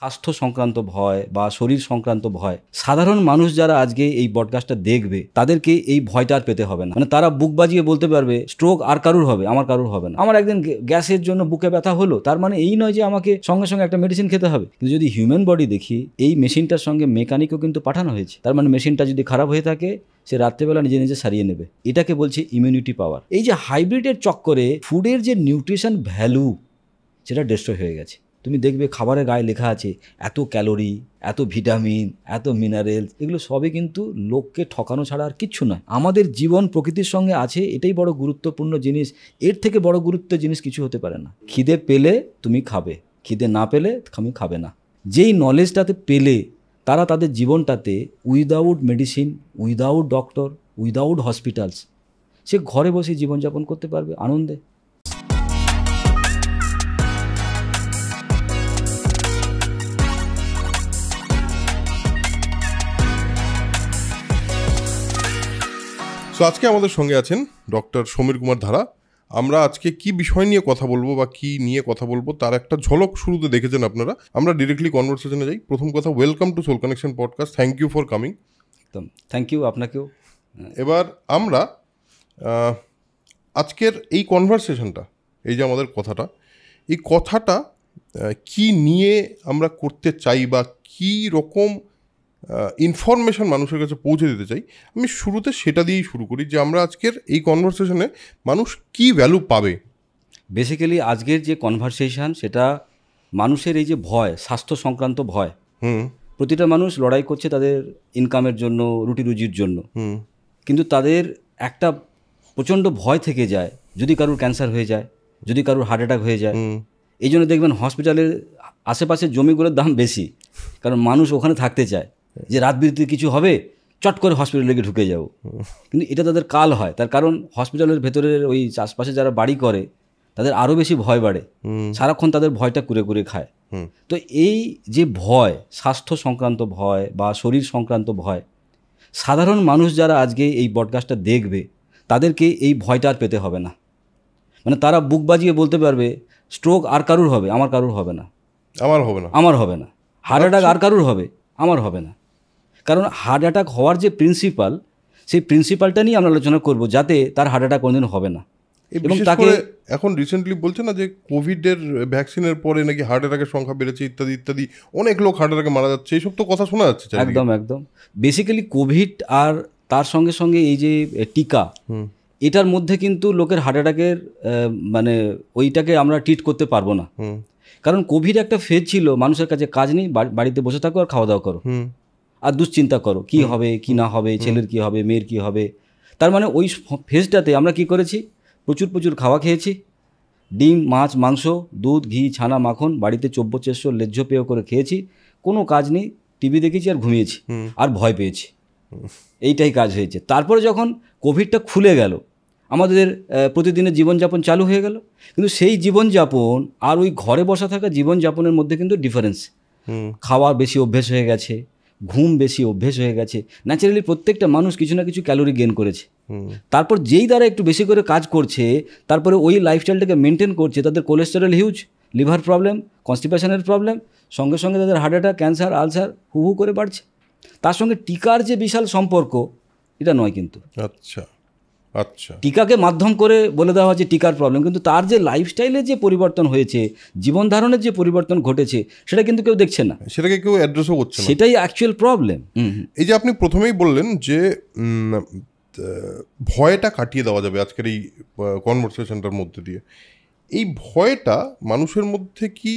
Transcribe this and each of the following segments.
স্বাস্থ্য সংক্রান্ত ভয় বা শরীর সংক্রান্ত ভয়, সাধারণ মানুষ যারা আজকে এই পডকাস্টটা দেখবে তাদেরকে এই ভয়টা আর পেতে হবে না। মানে তারা বুক বাজিয়ে বলতে পারবে স্ট্রোক আর কারুর হবে, আমার কারুর হবে না। আমার একদিন গ্যাসের জন্য বুকে ব্যথা হলো, তার মানে এই নয় যে আমাকে সঙ্গে সঙ্গে একটা মেডিসিন খেতে হবে। কিন্তু যদি হিউম্যান বডি দেখি, এই মেশিনটার সঙ্গে মেকানিকও কিন্তু পাঠানো হয়েছে। তার মানে মেশিনটা যদি খারাপ হয়ে থাকে, সে রাত্রেবেলা নিজে নিজে সারিয়ে নেবে। এটাকে বলছে ইমিউনিটি পাওয়ার। এই যে হাইব্রিডের চক্করে ফুডের যে নিউট্রিশন ভ্যালু, সেটা ডিস্ট্রয় হয়ে গেছে। তুমি দেখবে খাবারের গায়ে লেখা আছে এত ক্যালোরি, এত ভিটামিন, এত মিনারেলস। এগুলো সবই কিন্তু লোককে ঠকানো ছাড়া আর কিচ্ছু নয়। আমাদের জীবন প্রকৃতির সঙ্গে আছে, এটাই বড় গুরুত্বপূর্ণ জিনিস। এর থেকে বড় গুরুত্বের জিনিস কিছু হতে পারে না। খিদে পেলে তুমি খাবে, খিদে না পেলে তুমি খাবে না। যেই নলেজটাতে পেলে তারা তাদের জীবনটাতে without medicine, without doctor, without hospitals, সে ঘরে বসে জীবনযাপন করতে পারবে আনন্দে। তো আজকে আমাদের সঙ্গে আছেন ডক্টর সমীর কুমার ধারা। আমরা আজকে কি বিষয় নিয়ে কথা বলবো বা কি নিয়ে কথা বলবো তার একটা ঝলক শুরুতে দেখেছেন আপনারা। আমরা ডিরেক্টলি কনভারসেশনে যাই। প্রথম কথা, welcome to soul connection podcast. Thank you for coming. একদম থ্যাংক ইউ, আপনাকেও। এবার আমরা আজকের এই কনভারসেশনটা, এই যে আমাদের কথাটা, এই কথাটা কি নিয়ে আমরা করতে চাই বা কি রকম ইনফরমেশন মানুষের কাছে পৌঁছে দিতে চাই, আমি শুরুতে সেটা দিয়েই শুরু করি যে আমরা আজকের এই কনভারসেশনে মানুষ কি ভ্যালু পাবে। বেসিক্যালি আজকের যে কনভারসেশন, সেটা মানুষের এই যে ভয়, স্বাস্থ্য সংক্রান্ত ভয়। প্রতিটা মানুষ লড়াই করছে তাদের ইনকামের জন্য, রুটি রুজির জন্য। কিন্তু তাদের একটা প্রচণ্ড ভয় থেকে যায়, যদি কারুর ক্যান্সার হয়ে যায়, যদি কারুর হার্ট অ্যাটাক হয়ে যায়। এই জন্য দেখবেন হসপিটালের আশেপাশে জমিগুলোর দাম বেশি, কারণ মানুষ ওখানে থাকতে চায় যে রাত বিরতি কিছু হবে, চট করে হসপিটালে গিয়ে ঢুকে যাব। কিন্তু এটা তাদের কাল হয়, তার কারণ হসপিটালের ভেতরের ওই আশপাশে যারা বাড়ি করে তাদের আরও বেশি ভয় বাড়ে, সারাক্ষণ তাদের ভয়টা কুরে কুরে খায়। তো এই যে ভয়, স্বাস্থ্য সংক্রান্ত ভয় বা শরীর সংক্রান্ত ভয়, সাধারণ মানুষ যারা আজকে এই পডকাস্টটা দেখবে তাদেরকে এই ভয়টা আর পেতে হবে না। মানে তারা বুক বাজিয়ে বলতে পারবে স্ট্রোক আর কারুর হবে, আমার কারুর হবে না, আমার হবে না, আমার হবে না। হার্ট অ্যাটাক আর কারুর হবে, আমার হবে না। কারণ হার্ট অ্যাটাক হওয়ার যে প্রিন্সিপাল, সেই প্রিন্সিপালটা নিয়ে আমরা আলোচনা করব, যাতে তার হার্ট অ্যাটাক কোনোদিন হবে না। এবং তাকে এখন রিসেন্টলি বলছে না যে কোভিডের ভ্যাকসিনের পরে নাকি হার্ট অ্যাটাকের সংখ্যা বেড়েছে, ইত্যাদি ইত্যাদি, অনেক লোক হার্ট অ্যাটাকে মারা যাচ্ছে, এইসব তো কথা শোনা যাচ্ছে। একদম একদম। বেসিক্যালি কোভিড আর তার সঙ্গে সঙ্গে এই যে টিকা, এটার মধ্যে কিন্তু লোকের হার্ট অ্যাটাকের মানে ওইটাকে আমরা ট্রিট করতে পারবো না। কারণ কোভিড একটা ফেজ ছিল, মানুষের কাছে কাজ নেই, বাড়িতে বসে থাকো আর খাওয়া দাওয়া করো আর দুশ্চিন্তা করো কি হবে কি না হবে, ছেলের কি হবে, মেয়ের কি হবে। তার মানে ওই ফেজটাতে আমরা কি করেছি, প্রচুর প্রচুর খাওয়া খেয়েছি, ডিম, মাছ, মাংস, দুধ, ঘি, ছানা, মাখন বাড়িতে চব্য-চেষ্য লেজ্জ পেয় করে খেয়েছি, কোনো কাজ নেই, টিভি দেখেছি আর ঘুমিয়েছি আর ভয় পেয়েছি, এইটাই কাজ হয়েছে। তারপরে যখন কোভিডটা খুলে গেল, আমাদের প্রতিদিনের জীবনযাপন চালু হয়ে গেল। কিন্তু সেই জীবনযাপন আর ওই ঘরে বসা থাকা জীবনযাপনের মধ্যে কিন্তু ডিফারেন্স। খাওয়া বেশি অভ্যেস হয়ে গেছে, ঘুম বেশি অভ্যেস হয়ে গেছে, ন্যাচারালি প্রত্যেকটা মানুষ কিছু না কিছু ক্যালোরি গেইন করেছে। তারপর যেই দ্বারা একটু বেশি করে কাজ করছে, তারপরে ওই লাইফস্টাইলটাকে মেনটেন করছে, তাদের কোলেস্টেরল হিউজ, লিভার প্রবলেম, কনস্টিপেশনের প্রবলেম, সঙ্গে সঙ্গে তাদের হার্ট অ্যাটাক, ক্যান্সার, আলসার হু হু করে বাড়ছে। তার সঙ্গে টিকার যে বিশাল সম্পর্ক, এটা নয় কিন্তু। আচ্ছা আচ্ছা, টিকাকে মাধ্যম করে বলে দেওয়া হচ্ছে টিকার প্রবলেম, কিন্তু তার যে লাইফস্টাইলের যে পরিবর্তন হয়েছে, জীবন ধারণের যে পরিবর্তন ঘটেছে, সেটা কিন্তু কেউ দেখছে না, সেটাকে কেউ অ্যাড্রেসও করছে না। সেটাই অ্যাকচুয়াল প্রবলেম। এই যে আপনি প্রথমেই বললেন যে ভয়টা কাটিয়ে দেওয়া যাবে আজকের এই কনভারসেশনটার মধ্যে দিয়ে, এই ভয়টা মানুষের মধ্যে কি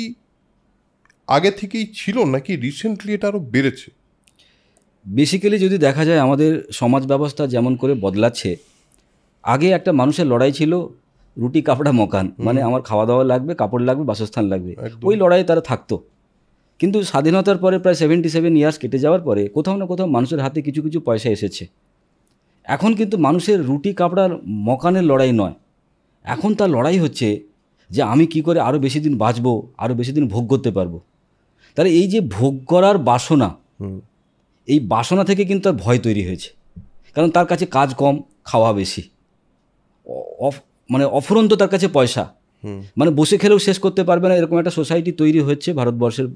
আগে থেকেই ছিল নাকি রিসেন্টলি এটা আরও বেড়েছে? বেসিক্যালি যদি দেখা যায় আমাদের সমাজ ব্যবস্থা যেমন করে বদলাচ্ছে, আগে একটা মানুষের লড়াই ছিল রুটি কাপড়া মকান, মানে আমার খাওয়া দাওয়া লাগবে, কাপড় লাগবে, বাসস্থান লাগবে, ওই লড়াইয়ে তারা থাকতো। কিন্তু স্বাধীনতার পরে প্রায় 77 ইয়ার্স কেটে যাওয়ার পরে কোথাও না কোথাও মানুষের হাতে কিছু কিছু পয়সা এসেছে। এখন কিন্তু মানুষের রুটি কাপড়ার মকানের লড়াই নয়, এখন তার লড়াই হচ্ছে যে আমি কি করে আরও বেশি দিন বাঁচবো, আরও বেশি দিন ভোগ করতে পারবো। তাহলে এই যে ভোগ করার বাসনা, এই বাসনা থেকে কিন্তু তার ভয় তৈরি হয়েছে। কারণ তার কাছে কাজ কম, খাওয়া বেশি, মানে অফুরন্ত তার কাছে পয়সা, মানে বসে খেলেও শেষ করতে পারবে না, এরকম একটা সোসাইটি তৈরি হচ্ছে ভারতবর্ষের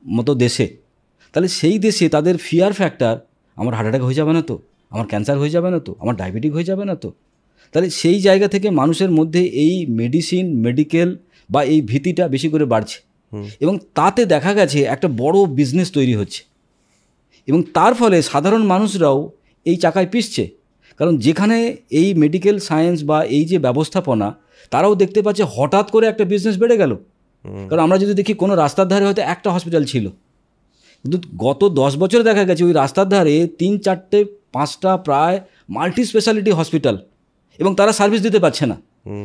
মতো দেশে, তাহলে সেই দেশে তাদের ফিয়ার ফ্যাক্টর, আমার হার্ট অ্যাটাক হয়ে যাবে না তো, আমার ক্যান্সার হয়ে যাবে না তো, আমার ডায়াবেটিক হয়ে যাবে না তো। তাহলে সেই জায়গা থেকে মানুষের মধ্যে এই মেডিকেল বা এই ভীতিটা বেশি করে বাড়ছে, এবং তাতে দেখা গেছে একটা বড় বিজনেস তৈরি হচ্ছে, এবং তার ফলে সাধারণ মানুষরাও এই চাকায় পিষছে। কারণ যেখানে এই মেডিকেল সায়েন্স বা এই যে ব্যবস্থাপনা, তারাও দেখতে পাচ্ছে হঠাৎ করে একটা বিজনেস বেড়ে গেল। কারণ আমরা যদি দেখি কোনো রাস্তার ধারে হয়তো একটা হসপিটাল ছিল, কিন্তু গত 10 বছরে দেখা গেছে ওই রাস্তার ধারে 3, 4, 5টা প্রায় মাল্টি স্পেশালিটি হসপিটাল, এবং তারা সার্ভিস দিতে পারছে না,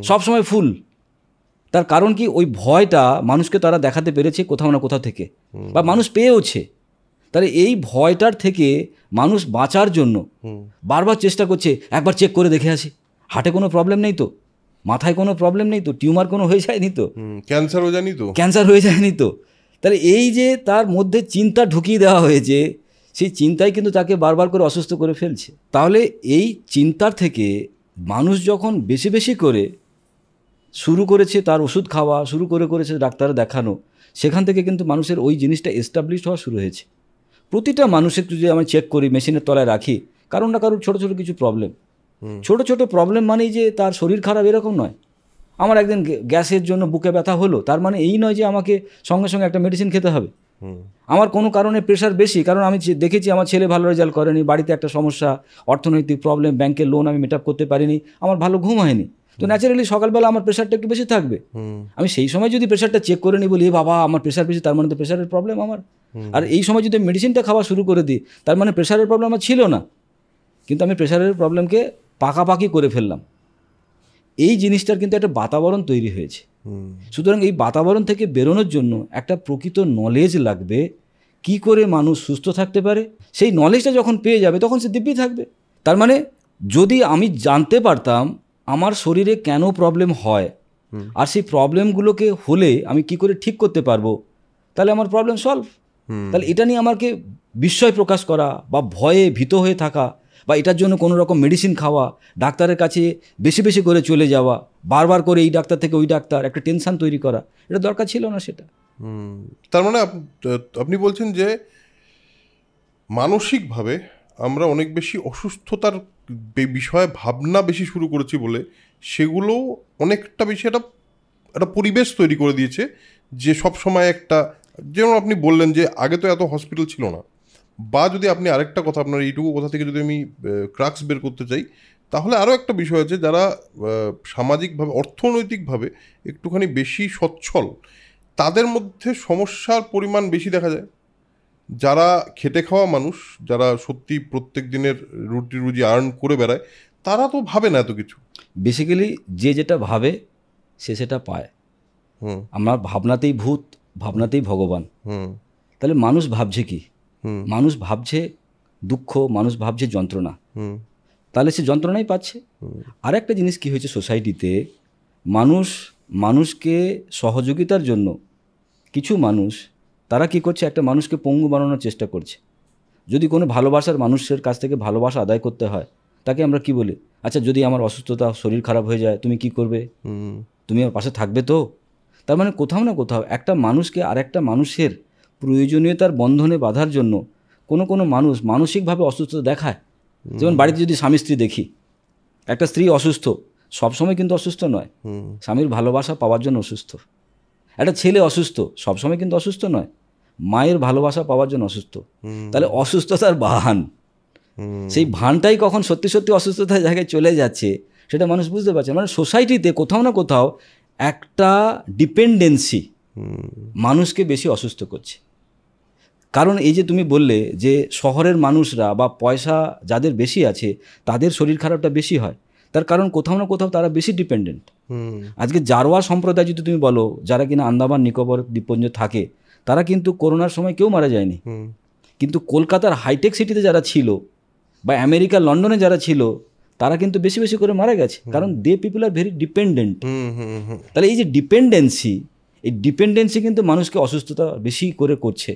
সব সময় ফুল। তার কারণ কি, ওই ভয়টা মানুষকে তারা দেখাতে পেরেছে কোথাও না কোথাও থেকে, বা মানুষ পেয়েওছে। তাহলে এই ভয়টার থেকে মানুষ বাঁচার জন্য বারবার চেষ্টা করছে, একবার চেক করে দেখে আসি, হার্টে কোনো প্রবলেম নেই তো, মাথায় কোনো প্রবলেম নেই তো, টিউমার কোনো হয়ে যায়নি তো, ক্যান্সার হয়ে যায়নি তো। তাহলে এই যে তার মধ্যে চিন্তা ঢুকিয়ে দেওয়া হয়েছে, সেই চিন্তাই কিন্তু তাকে বারবার করে অসুস্থ করে ফেলছে। তাহলে এই চিন্তার থেকে মানুষ যখন বেশি বেশি করে শুরু করেছে তার ওষুধ খাওয়া, শুরু করেছে ডাক্তার দেখানো, সেখান থেকে কিন্তু মানুষের ওই জিনিসটা এস্টাবলিশড হওয়া শুরু হয়েছে। প্রতিটা মানুষের যদি আমি চেক করি, মেশিনের তলায় রাখি, কারণ না কারণ ছোটো ছোটো কিছু প্রবলেম, ছোটো প্রবলেম মানেই যে তার শরীর খারাপ এরকম নয়। আমার একদিন গ্যাসের জন্য বুকে ব্যথা হলো, তার মানে এই নয় যে আমাকে সঙ্গে সঙ্গে একটা মেডিসিন খেতে হবে। আমার কোনো কারণে প্রেশার বেশি, কারণ আমি দেখেছি আমার ছেলে ভালো রেজাল্ট করেনি, বাড়িতে একটা সমস্যা, অর্থনৈতিক প্রবলেম, ব্যাংকের লোন আমি মেট আপ করতে পারিনি, আমার ভালো ঘুম হয়নি, তো ন্যাচারালি সকালবেলা আমার প্রেশারটা একটু বেশি থাকবে। আমি সেই সময় যদি প্রেশারটা চেক করে নিই, বলি বাবা আমার প্রেশার বেশি, তার মানে তো প্রেশারের প্রবলেম আমার। আর এই সময় যদি মেডিসিনটা খাওয়া শুরু করে দিই, তার মানে প্রেশারের প্রবলেম আমার ছিল না, কিন্তু আমি প্রেশারের প্রবলেমকে পাকাপাকি করে ফেললাম। এই জিনিসটার কিন্তু একটা বাতাবরণ তৈরি হয়েছে। সুতরাং এই বাতাবরণ থেকে বেরোনোর জন্য একটা প্রকৃত নলেজ লাগবে, কি করে মানুষ সুস্থ থাকতে পারে। সেই নলেজটা যখন পেয়ে যাবে তখন সে দিব্যি থাকবে। তার মানে যদি আমি জানতে পারতাম আমার শরীরে কেন প্রবলেম হয়, আর সেই প্রবলেমগুলোকে হলে আমি কি করে ঠিক করতে পারবো, তাহলে আমার প্রবলেম সলভ। তাহলে এটা নিয়ে আমাকে বিস্ময় প্রকাশ করা বা ভয়ে ভীত হয়ে থাকা, বা এটার জন্য কোনো রকম মেডিসিন খাওয়া, ডাক্তারের কাছে বেশি বেশি করে চলে যাওয়া, বারবার করে এই ডাক্তার থেকে ওই ডাক্তার, একটা টেনশন তৈরি করা, এটা দরকার ছিল না সেটা। তার মানে আপনি বলছেন যে মানসিকভাবে আমরা অনেক বেশি অসুস্থতার বিষয়ে ভাবনা বেশি শুরু করেছি বলে সেগুলো অনেকটা বেশি একটা পরিবেশ তৈরি করে দিয়েছে, যে সব সময় একটা, যেমন আপনি বললেন যে আগে তো এত হসপিটাল ছিল না, বা যদি আপনি আরেকটা কথা, আপনার এইটুকু কথা থেকে যদি আমি ক্রাক্স বের করতে চাই, তাহলে আরও একটা বিষয় আছে, যারা সামাজিকভাবে অর্থনৈতিকভাবে একটুখানি বেশি সচ্ছল, তাদের মধ্যে সমস্যার পরিমাণ বেশি দেখা যায়। যারা খেটে খাওয়া মানুষ, যারা সত্যি প্রত্যেক দিনের রুজি আর্ন করে বেড়ায়, তারা তো ভাবে না এত কিছু। বেসিক্যালি যে যেটা ভাবে সে সেটা পায়। আমার ভাবনাতেই ভূত, ভাবনাতেই ভগবান। তাহলে মানুষ ভাবছে কি? মানুষ ভাবছে দুঃখ, মানুষ ভাবছে যন্ত্রণা, তাহলে সে যন্ত্রণাই পাচ্ছে। আর একটা জিনিস কি হয়েছে সোসাইটিতে, মানুষকে সহযোগিতার জন্য কিছু মানুষ, তারা কি করছে, একটা মানুষকে পঙ্গু বানানোর চেষ্টা করছে। যদি কোনো ভালোবাসার মানুষের কাছ থেকে ভালোবাসা আদায় করতে হয়, তাকে আমরা কি বলি, আচ্ছা যদি আমার অসুস্থতা, শরীর খারাপ হয়ে যায়, তুমি কি করবে, তুমি আমার পাশে থাকবে তো? তার মানে কোথাও না কোথাও একটা মানুষকে আর একটা মানুষের প্রয়োজনীয়তার বন্ধনে বাঁধার জন্য কোনো মানুষ মানসিকভাবে অসুস্থতা দেখায়। যেমন বাড়িতে যদি স্বামী স্ত্রী দেখি, একটা স্ত্রী অসুস্থ, সবসময় কিন্তু অসুস্থ নয়, স্বামীর ভালোবাসা পাওয়ার জন্য অসুস্থ। একটা ছেলে অসুস্থ, সবসময় কিন্তু অসুস্থ নয়, মায়ের ভালোবাসা পাওয়ার জন্য অসুস্থ। তাহলে অসুস্থতার ভান, সেই ভানটাই কখন সত্যি সত্যি অসুস্থতার জায়গায় চলে যাচ্ছে সেটা মানুষ বুঝতে পারছে। মানে সোসাইটিতে কোথাও না কোথাও একটা ডিপেন্ডেন্সি মানুষকে বেশি অসুস্থ করছে। কারণ এই যে তুমি বললে যে শহরের মানুষরা বা পয়সা যাদের বেশি আছে তাদের শরীর খারাপটা বেশি হয়, তার কারণ কোথাও না কোথাও তারা বেশি ডিপেন্ডেন্ট। আজকে জারোয়া সম্প্রদায় যদি তুমি বলো, যারা কিনা আন্দামান নিকোবর দ্বীপপুঞ্জ থাকে, তারা কিন্তু করোনার সময় কেউ মারা যায়নি। কিন্তু কলকাতার হাইটেক সিটিতে যারা ছিল বা আমেরিকা লন্ডনে যারা ছিল, তারা কিন্তু বেশি বেশি করে মারা গেছে, কারণ দে পিপল আর ভেরি ডিপেন্ডেন্ট। তাহলে এই যে ডিপেন্ডেন্সি, এই ডিপেন্ডেন্সি কিন্তু মানুষকে অসুস্থতা বেশি করে করছে।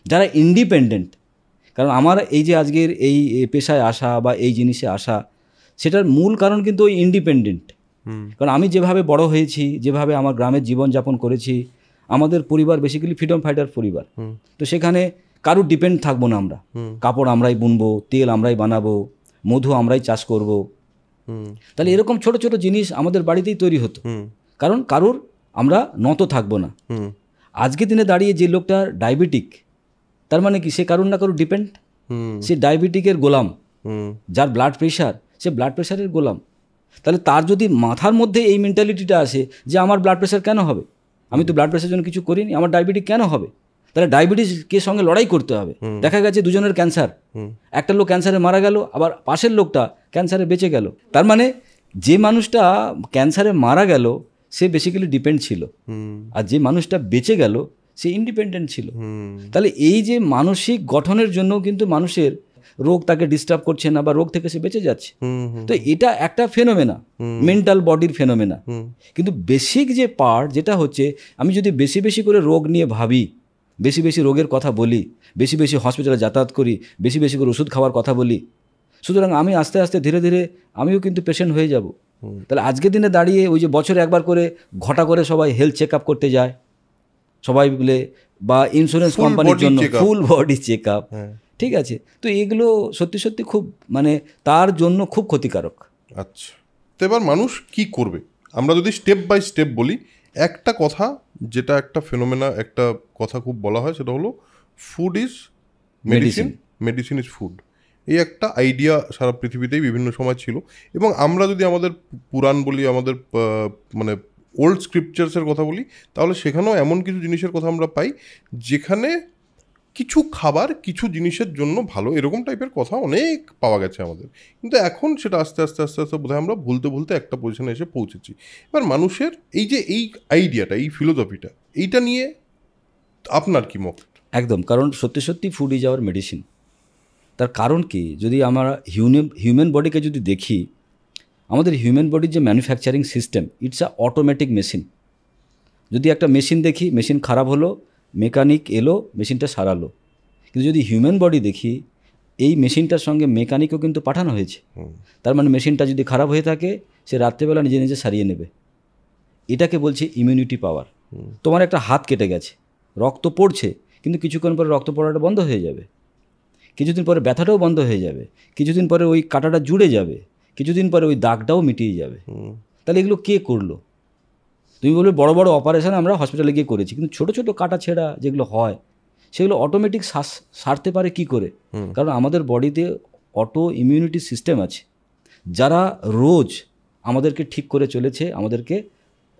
যারা ইন্ডিপেন্ডেন্ট, কারণ আমার এই যে আজকের এই পেশায় আসা বা এই জিনিসে আসা, সেটার মূল কারণ কিন্তু ওই ইন্ডিপেন্ডেন্ট। কারণ আমি যেভাবে বড় হয়েছি, যেভাবে আমার গ্রামের জীবনযাপন করেছি, আমাদের পরিবার বেসিক্যালি ফ্রিডম ফাইটার পরিবার, তো সেখানে কারুর ডিপেন্ড থাকবো না আমরা। কাপড় আমরাই বুনবো, তেল আমরাই বানাবো, মধু আমরাই চাষ করব। তাহলে এরকম ছোট ছোট জিনিস আমাদের বাড়িতেই তৈরি হতো, কারণ কারুর আমরা নত থাকবো না। আজকে দিনে দাঁড়িয়ে যে লোকটা ডায়াবেটিক, তার মানে কি সে কারুর না কারুর ডিপেন্ড, সে ডায়াবেটিকের গোলাম। যার ব্লাড প্রেশার, সে ব্লাড প্রেশারের গোলাম। তাহলে তার যদি মাথার মধ্যে এই মেন্টালিটিটা আসে যে আমার ব্লাড প্রেশার কেন হবে, আমি তো ব্লাড প্রেশারের জন্য কিছু করিনি, আমার ডায়াবেটিক কেন হবে, তাহলে ডায়াবেটিসকে সঙ্গে লড়াই করতে হবে। দেখা গেছে দুজনের ক্যান্সার, একটা লোক ক্যান্সারে মারা গেল, আবার পাশের লোকটা ক্যান্সারে বেঁচে গেল। তার মানে যে মানুষটা ক্যান্সারে মারা গেল সে বেসিক্যালি ডিপেন্ড ছিল, আর যে মানুষটা বেঁচে গেল সে ইন্ডিপেন্ডেন্ট ছিল। তাহলে এই যে মানসিক গঠনের জন্য কিন্তু মানুষের রোগ তাকে ডিস্টার্ব করছে না, বা রোগ থেকে সে বেঁচে যাচ্ছে। তো এটা একটা ফেনোমেনা, মেন্টাল বডির ফেনোমেনা। কিন্তু বেসিক যে পার্ট যেটা হচ্ছে, আমি যদি বেশি বেশি করে রোগ নিয়ে ভাবি, বেশি বেশি রোগের কথা বলি, বেশি বেশি হসপিটালে যাতায়াত করি, বেশি বেশি করে ওষুধ খাওয়ার কথা বলি, সুতরাং আমি আস্তে আস্তে ধীরে ধীরে আমিও কিন্তু পেশেন্ট হয়ে যাব। তাহলে আজকের দিনে দাঁড়িয়ে ওই যে বছরে একবার করে ঘটা করে সবাই হেলথ চেক আপ করতে যায় সবাই মিলে, বা ইন্স্যুরেন্স কোম্পানির জন্য ফুল বডি চেক আপ, ঠিক আছে, তো এগুলো সত্যি সত্যি খুব মানে তার জন্য খুব ক্ষতিকারক। আচ্ছা, তো এবার মানুষ কি করবে? আমরা যদি স্টেপ বাই স্টেপ বলি, একটা কথা যেটা একটা ফেনোমেনা, একটা কথা খুব বলা হয়, সেটা হলো food is medicine, medicine is food. এই একটা আইডিয়া সারা পৃথিবীতেই বিভিন্ন সময় ছিল। এবং আমরা যদি আমাদের পুরাণ বলি, আমাদের মানে ওল্ড স্ক্রিপচার্সের কথা বলি, তাহলে সেখানেও এমন কিছু জিনিসের কথা আমরা পাই যেখানে কিছু খাবার কিছু জিনিসের জন্য ভালো, এরকম টাইপের কথা অনেক পাওয়া গেছে আমাদের। কিন্তু এখন সেটা আস্তে আস্তে আস্তে আস্তে বোধহয় আমরা ভুলতে ভুলতে একটা পজিশনে এসে পৌঁছেছি। এবার মানুষের এই যে এই আইডিয়াটা, এই ফিলোসফিটা, এইটা নিয়ে আপনার কি মত? একদম, কারণ সত্যি সত্যি ফুড ইজ আওয়ার মেডিসিন। তার কারণ কি, যদি আমরা হিউম্যান বডিকে যদি দেখি, আমাদের হিউম্যান বডির যে manufacturing system, it's a automatic machine. যদি একটা মেশিন দেখি, মেশিন খারাপ হলো, মেকানিক এলো, মেশিনটা সারালো। কিন্তু যদি হিউম্যান বডি দেখি, এই মেশিনটার সঙ্গে মেকানিকও কিন্তু পাঠানো হয়েছে। তার মানে মেশিনটা যদি খারাপ হয়ে থাকে, সে রাত্রেবেলা নিজে নিজে সারিয়ে নেবে। এটাকে বলছে ইমিউনিটি পাওয়ার। তোমার একটা হাত কেটে গেছে, রক্ত পড়ছে, কিন্তু কিছুক্ষণ পরে রক্ত পড়াটা বন্ধ হয়ে যাবে, কিছুদিন পরে ব্যথাটাও বন্ধ হয়ে যাবে, কিছুদিন পরে ওই কাঁটাটা জুড়ে যাবে, কিছুদিন পরে ওই দাগটাও মিটিয়ে যাবে। তাহলে এগুলো কে করলো? তুমি বলবে বড় বড় অপারেশন আমরা হসপিটালে গিয়ে করেছি, কিন্তু ছোট ছোট কাটা ছেঁড়া যেগুলো হয় সেগুলো অটোমেটিক সারতে পারে কি করে? কারণ আমাদের বডিতে অটো ইমিউনিটি সিস্টেম আছে, যারা রোজ আমাদেরকে ঠিক করে চলেছে, আমাদেরকে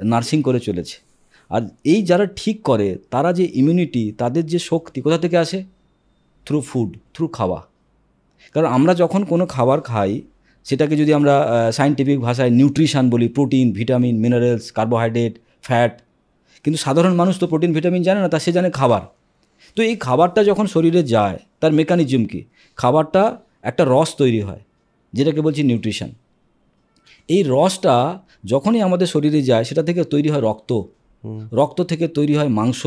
নার্সিং করে চলেছে। আর এই যারা ঠিক করে, তারা যে ইমিউনিটি, তাদের যে শক্তি কোথা থেকে আসে? থ্রু ফুড, থ্রু খাওয়া। কারণ আমরা যখন কোনো খাবার খাই, সেটাকে যদি আমরা সায়েন্টিফিক ভাষায় নিউট্রিশন বলি, protein, vitamin, minerals, carbohydrate, fat, কিন্তু সাধারণ মানুষ তো প্রোটিন ভিটামিন জানে না, তা সে জানে খাবার। তো এই খাবারটা যখন শরীরে যায়, তার মেকানিজম কি? খাবারটা একটা রস তৈরি হয়, যেটাকে বলছি নিউট্রিশন। এই রসটা যখনই আমাদের শরীরে যায়, সেটা থেকে তৈরি হয় রক্ত, রক্ত থেকে তৈরি হয় মাংস,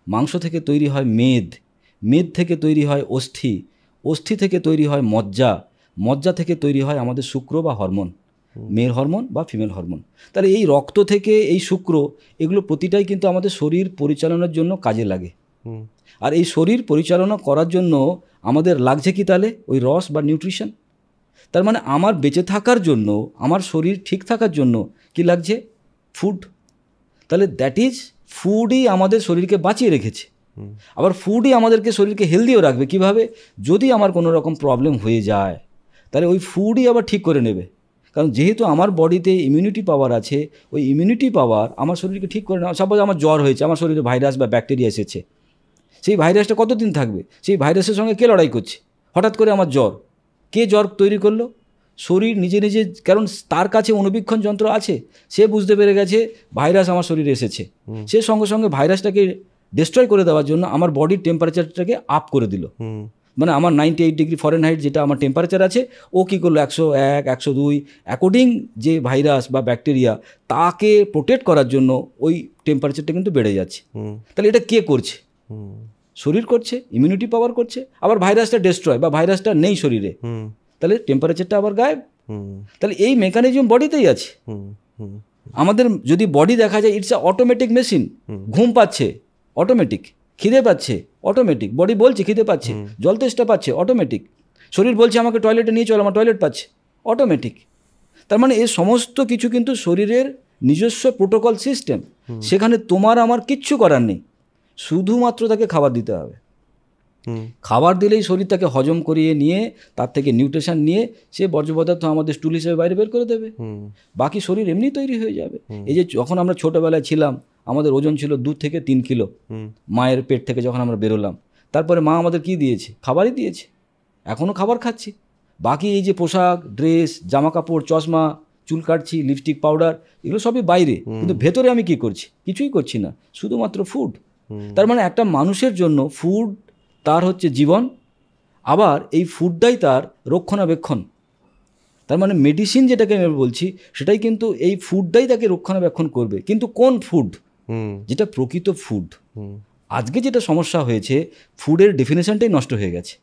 মাংস থেকে তৈরি হয় মেদ, মেদ থেকে তৈরি হয় অস্থি, অস্থি থেকে তৈরি হয় মজ্জা, মজ্জা থেকে তৈরি হয় আমাদের শুক্র বা হরমোন, মেল হরমোন বা ফিমেল হরমোন। তাহলে এই রক্ত থেকে এই শুক্র, এগুলো প্রতিটাই কিন্তু আমাদের শরীর পরিচালনার জন্য কাজে লাগে। আর এই শরীর পরিচালনা করার জন্য আমাদের লাগছে কি তাহলে? ওই রস বা নিউট্রিশন। তার মানে আমার বেঁচে থাকার জন্য, আমার শরীর ঠিক থাকার জন্য কি লাগছে? ফুড। তাহলে দ্যাট ইজ ফুডই আমাদের শরীরকে বাঁচিয়ে রেখেছে। আবার ফুডই আমাদেরকে শরীরকে হেলদিও রাখবে। কিভাবে? যদি আমার কোনো রকম প্রবলেম হয়ে যায়, তাহলে ওই ফুডই আবার ঠিক করে নেবে। কারণ যেহেতু আমার বডিতে ইমিউনিটি পাওয়ার আছে, ওই ইমিউনিটি পাওয়ার আমার শরীরকে ঠিক করে নেওয়া। সাপোজ আমার জ্বর হয়েছে, আমার শরীরে ভাইরাস বা ব্যাকটেরিয়া এসেছে, সেই ভাইরাসটা কতদিন থাকবে? সেই ভাইরাসের সঙ্গে কে লড়াই করছে? হঠাৎ করে আমার জ্বর, কে জ্বর তৈরি করলো? শরীর নিজে নিজে। কারণ তার কাছে অণুবীক্ষণ যন্ত্র আছে, সে বুঝতে পেরে গেছে ভাইরাস আমার শরীরে এসেছে। সে সঙ্গে সঙ্গে ভাইরাসটাকে ডিস্ট্রয় করে দেওয়ার জন্য আমার বডির টেম্পারেচারটাকে আপ করে দিল। মানে আমার 98 ডিগ্রি ফরেনহাইট যেটা আমার টেম্পারেচার আছে, ও কী করলো 101, 102 অ্যাকর্ডিং যে ভাইরাস বা ব্যাকটেরিয়া, তাকে প্রোটেক্ট করার জন্য ওই টেম্পারেচারটা কিন্তু বেড়ে যাচ্ছে। তাহলে এটা কে করছে? শরীর করছে, ইমিউনিটি পাওয়ার করছে। আবার ভাইরাসটা ডিস্ট্রয় বা ভাইরাসটা নেই শরীরে, তাহলে টেম্পারেচারটা আবার গায়েব। তাহলে এই মেকানিজম বডিতেই আছে। আমাদের যদি বডি দেখা যায় ইটস আ অটোমেটিক মেশিন। ঘুম পাচ্ছে অটোমেটিক, খিদে পাচ্ছে অটোমেটিক, বডি বলছে খিদে পাচ্ছে, জল তেষ্টা পাচ্ছে অটোমেটিক, শরীর বলছে আমাকে টয়লেটে নিয়ে চলো, আমার টয়লেট পাচ্ছে অটোমেটিক। তার মানে এই সমস্ত কিছু কিন্তু শরীরের নিজস্ব প্রোটোকল সিস্টেম, সেখানে তোমার আমার কিচ্ছু করার নেই, শুধুমাত্র তাকে খাবার দিতে হবে। খাবার দিলেই শরীর তাকে হজম করিয়ে নিয়ে তার থেকে নিউট্রিশন নিয়ে সে বর্জ্য পদার্থ আমাদের স্টুল হিসেবে বাইরে বের করে দেবে, বাকি শরীর এমনি তৈরি হয়ে যাবে। এই যে যখন আমরা ছোটোবেলায় ছিলাম আমাদের ওজন ছিল 2 থেকে 3 কিলো, মায়ের পেট থেকে যখন আমরা বেরোলাম, তারপরে মা আমাদের কি দিয়েছে? খাবারই দিয়েছে, এখনও খাবার খাচ্ছি। বাকি এই যে পোশাক, ড্রেস, জামা কাপড়, চশমা, চুল কাটছি, লিপস্টিক, পাউডার, এগুলো সবই বাইরে, কিন্তু ভেতরে আমি কি করছি? কিছুই করছি না, শুধুমাত্র ফুড। তার মানে একটা মানুষের জন্য ফুড তার হচ্ছে জীবন, আবার এই ফুডটাই তার রক্ষণাবেক্ষণ। তার মানে মেডিসিন যেটাকে আমি বলছি সেটাই কিন্তু এই ফুডটাই তাকে রক্ষণাবেক্ষণ করবে। কিন্তু কোন ফুড? যেটা প্রকৃত ফুড। আজকে যেটা সমস্যা হয়েছে, ফুডের ডেফিনেশনটাই নষ্ট হয়ে গেছে।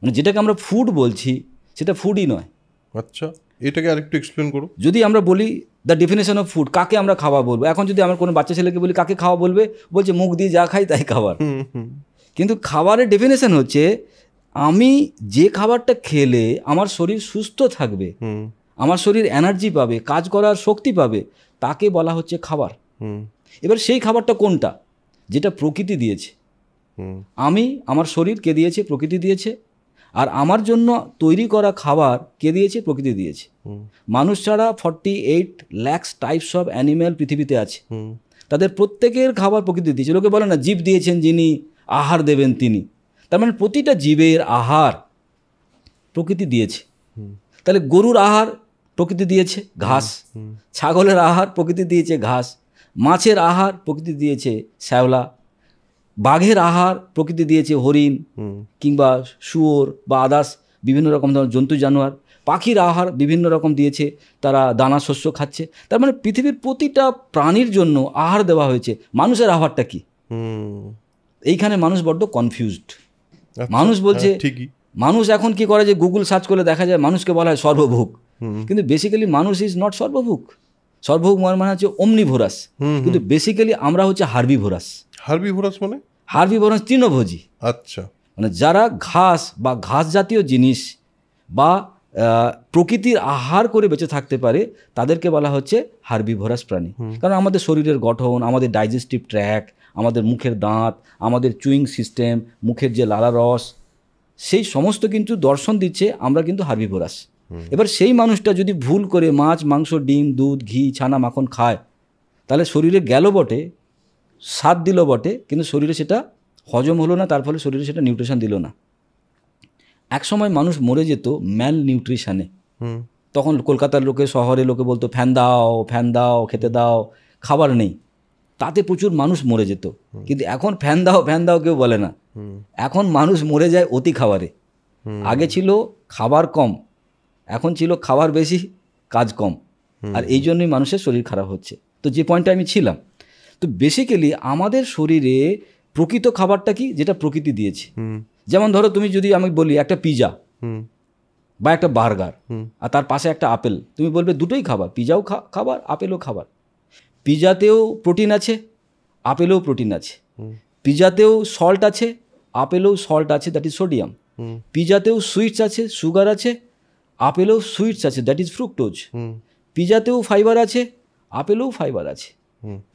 মানে যেটাকে আমরা ফুড বলছি সেটা ফুডই নয়। আচ্ছা, এটাকে আরেকটু এক্সপ্লেন করো। যদি আমরা বলি দ্য ডেফিনেশন অফ ফুড, কাকে আমরা খাওয়া বলবো? এখন যদি আমার কোনো বাচ্চা ছেলেকে বলি কাকে খাওয়া বলবে, বলছে মুখ দিয়ে যা খাই তাই খাবার। কিন্তু খাবারের ডেফিনেশন হচ্ছে আমি যে খাবারটা খেলে আমার শরীর সুস্থ থাকবে, আমার শরীর এনার্জি পাবে, কাজ করার শক্তি পাবে, তাকে বলা হচ্ছে খাবার। এবার সেই খাবারটা কোনটা? যেটা প্রকৃতি দিয়েছে। আমি, আমার শরীর কে দিয়েছে? প্রকৃতি দিয়েছে। আর আমার জন্য তৈরি করা খাবার কে দিয়েছে? প্রকৃতি দিয়েছে। মানুষ ছাড়া 48 লাখ টাইপস অফ অ্যানিম্যাল পৃথিবীতে আছে, তাদের প্রত্যেকের খাবার প্রকৃতি দিয়েছে। লোকে বলে না জীব দিয়েছেন যিনি, আহার দেবেন তিনি। তার মানে প্রতিটা জীবের আহার প্রকৃতি দিয়েছে। তাহলে গরুর আহার প্রকৃতি দিয়েছে ঘাস, ছাগলের আহার প্রকৃতি দিয়েছে ঘাস, মাছের আহার প্রকৃতি দিয়েছে শ্যাওলা, বাঘের আহার প্রকৃতি দিয়েছে হরিণ কিংবা শুয়োর বা আদার্স বিভিন্ন রকম ধরনের জন্তু জানোয়ার, পাখির আহার বিভিন্ন রকম দিয়েছে, তারা দানা শস্য খাচ্ছে। তার মানে পৃথিবীর প্রতিটা প্রাণীর জন্য আহার দেওয়া হয়েছে। মানুষের আহারটা কি? এইখানে মানুষ বড্ড কনফিউজড। মানুষ বলছে, মানুষ এখন কি করে যে গুগল সার্চ করলে দেখা যায় মানুষকে বলা হয় সর্বভুক, কিন্তু বেসিক্যালি মানুষ ইজ নট সর্বভুক। সর্বভুক মানে হচ্ছে অমনিভোরাস, কিন্তু বেসিক্যালি আমরা হচ্ছে হার্বিভোরাস। হার্বিভোরাস মানে? হার্বিভোরাস তৃণভোজী। আচ্ছা, মানে যারা ঘাস বা ঘাস জাতীয় জিনিস বা প্রকৃতির আহার করে বেঁচে থাকতে পারে তাদেরকে বলা হচ্ছে হার্বিভোরাস প্রাণী। কারণ আমাদের শরীরের গঠন, আমাদের ডাইজেস্টিভ ট্র্যাক, আমাদের মুখের দাঁত, আমাদের চুইং সিস্টেম, মুখের যে লালা রস, সেই সমস্ত কিন্তু দর্শন দিচ্ছে আমরা কিন্তু হার্বিভোরাস। এবার সেই মানুষটা যদি ভুল করে মাছ, মাংস, ডিম, দুধ, ঘি, ছানা, মাখন খায়, তাহলে শরীরে গেল বটে, স্বাদ দিল বটে, কিন্তু শরীরে সেটা হজম হলো না, তার ফলে শরীরে সেটা নিউট্রিশন দিল না। এক সময় মানুষ মরে যেত ম্যাল নিউট্রিশনে। তখন কলকাতার লোকে, শহরে লোকে বলতো ফ্যান দাও, ফ্যান দাও, খেতে দাও, খাবার নেই, তাতে প্রচুর মানুষ মরে যেত। কিন্তু এখন ফ্যান দাও, ফ্যান দাও কেউ বলে না, এখন মানুষ মরে যায় অতি খাবারে। আগে ছিল খাবার কম, এখন ছিল খাবার বেশি, কাজ কম, আর এই জন্যই মানুষের শরীর খারাপ হচ্ছে। তো যে পয়েন্টে আমি ছিলাম, তো বেসিক্যালি আমাদের শরীরে প্রকৃত খাবারটা কি? যেটা প্রকৃতি দিয়েছে। যেমন ধরো তুমি যদি আমি বলি একটা পিজা বা একটা বার্গার আর তার পাশে একটা আপেল, তুমি বলবে দুটোই খাবার, পিজাও খাবার, আপেলও খাবার। পিজাতেও প্রোটিন আছে, আপেলেও প্রোটিন আছে। পিজাতেও সল্ট আছে, আপেলেও সল্ট আছে, দ্যাট ইজ সোডিয়াম। পিজাতেও সুইটস আছে, সুগার আছে, আপেলেও সুইটস আছে, দ্যাট ইজ ফ্রুক্টোজ। পিজাতেও ফাইবার আছে, আপেলেও ফাইবার আছে।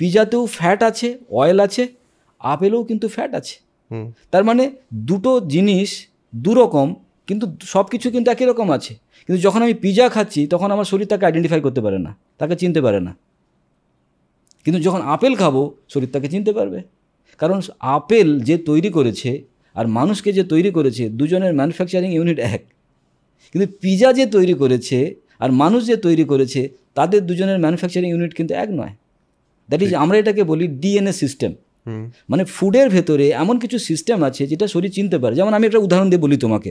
পিজাতেও ফ্যাট আছে, অয়েল আছে, আপেলেও কিন্তু ফ্যাট আছে। তার মানে দুটো জিনিস দুরকম, কিন্তু সব কিছু কিন্তু একই রকম আছে। কিন্তু যখন আমি পিজা খাচ্ছি তখন আমার শরীর তাকে আইডেন্টিফাই করতে পারে না, তাকে চিনতে পারে না। কিন্তু যখন আপেল খাবো শরীর তাকে চিনতে পারবে, কারণ আপেল যে তৈরি করেছে আর মানুষকে যে তৈরি করেছে দুজনের ম্যানুফ্যাকচারিং ইউনিট এক। কিন্তু পিজা যে তৈরি করেছে আর মানুষ যে তৈরি করেছে তাদের দুজনের ম্যানুফ্যাকচারিং ইউনিট কিন্তু এক নয়। দ্যাট ইজ, আমরা এটাকে বলি ডিএনএ সিস্টেম। মানে ফুডের ভেতরে এমন কিছু সিস্টেম আছে যেটা শরীর চিনতে পারে। যেমন আমি একটা উদাহরণ দিয়ে বলি তোমাকে,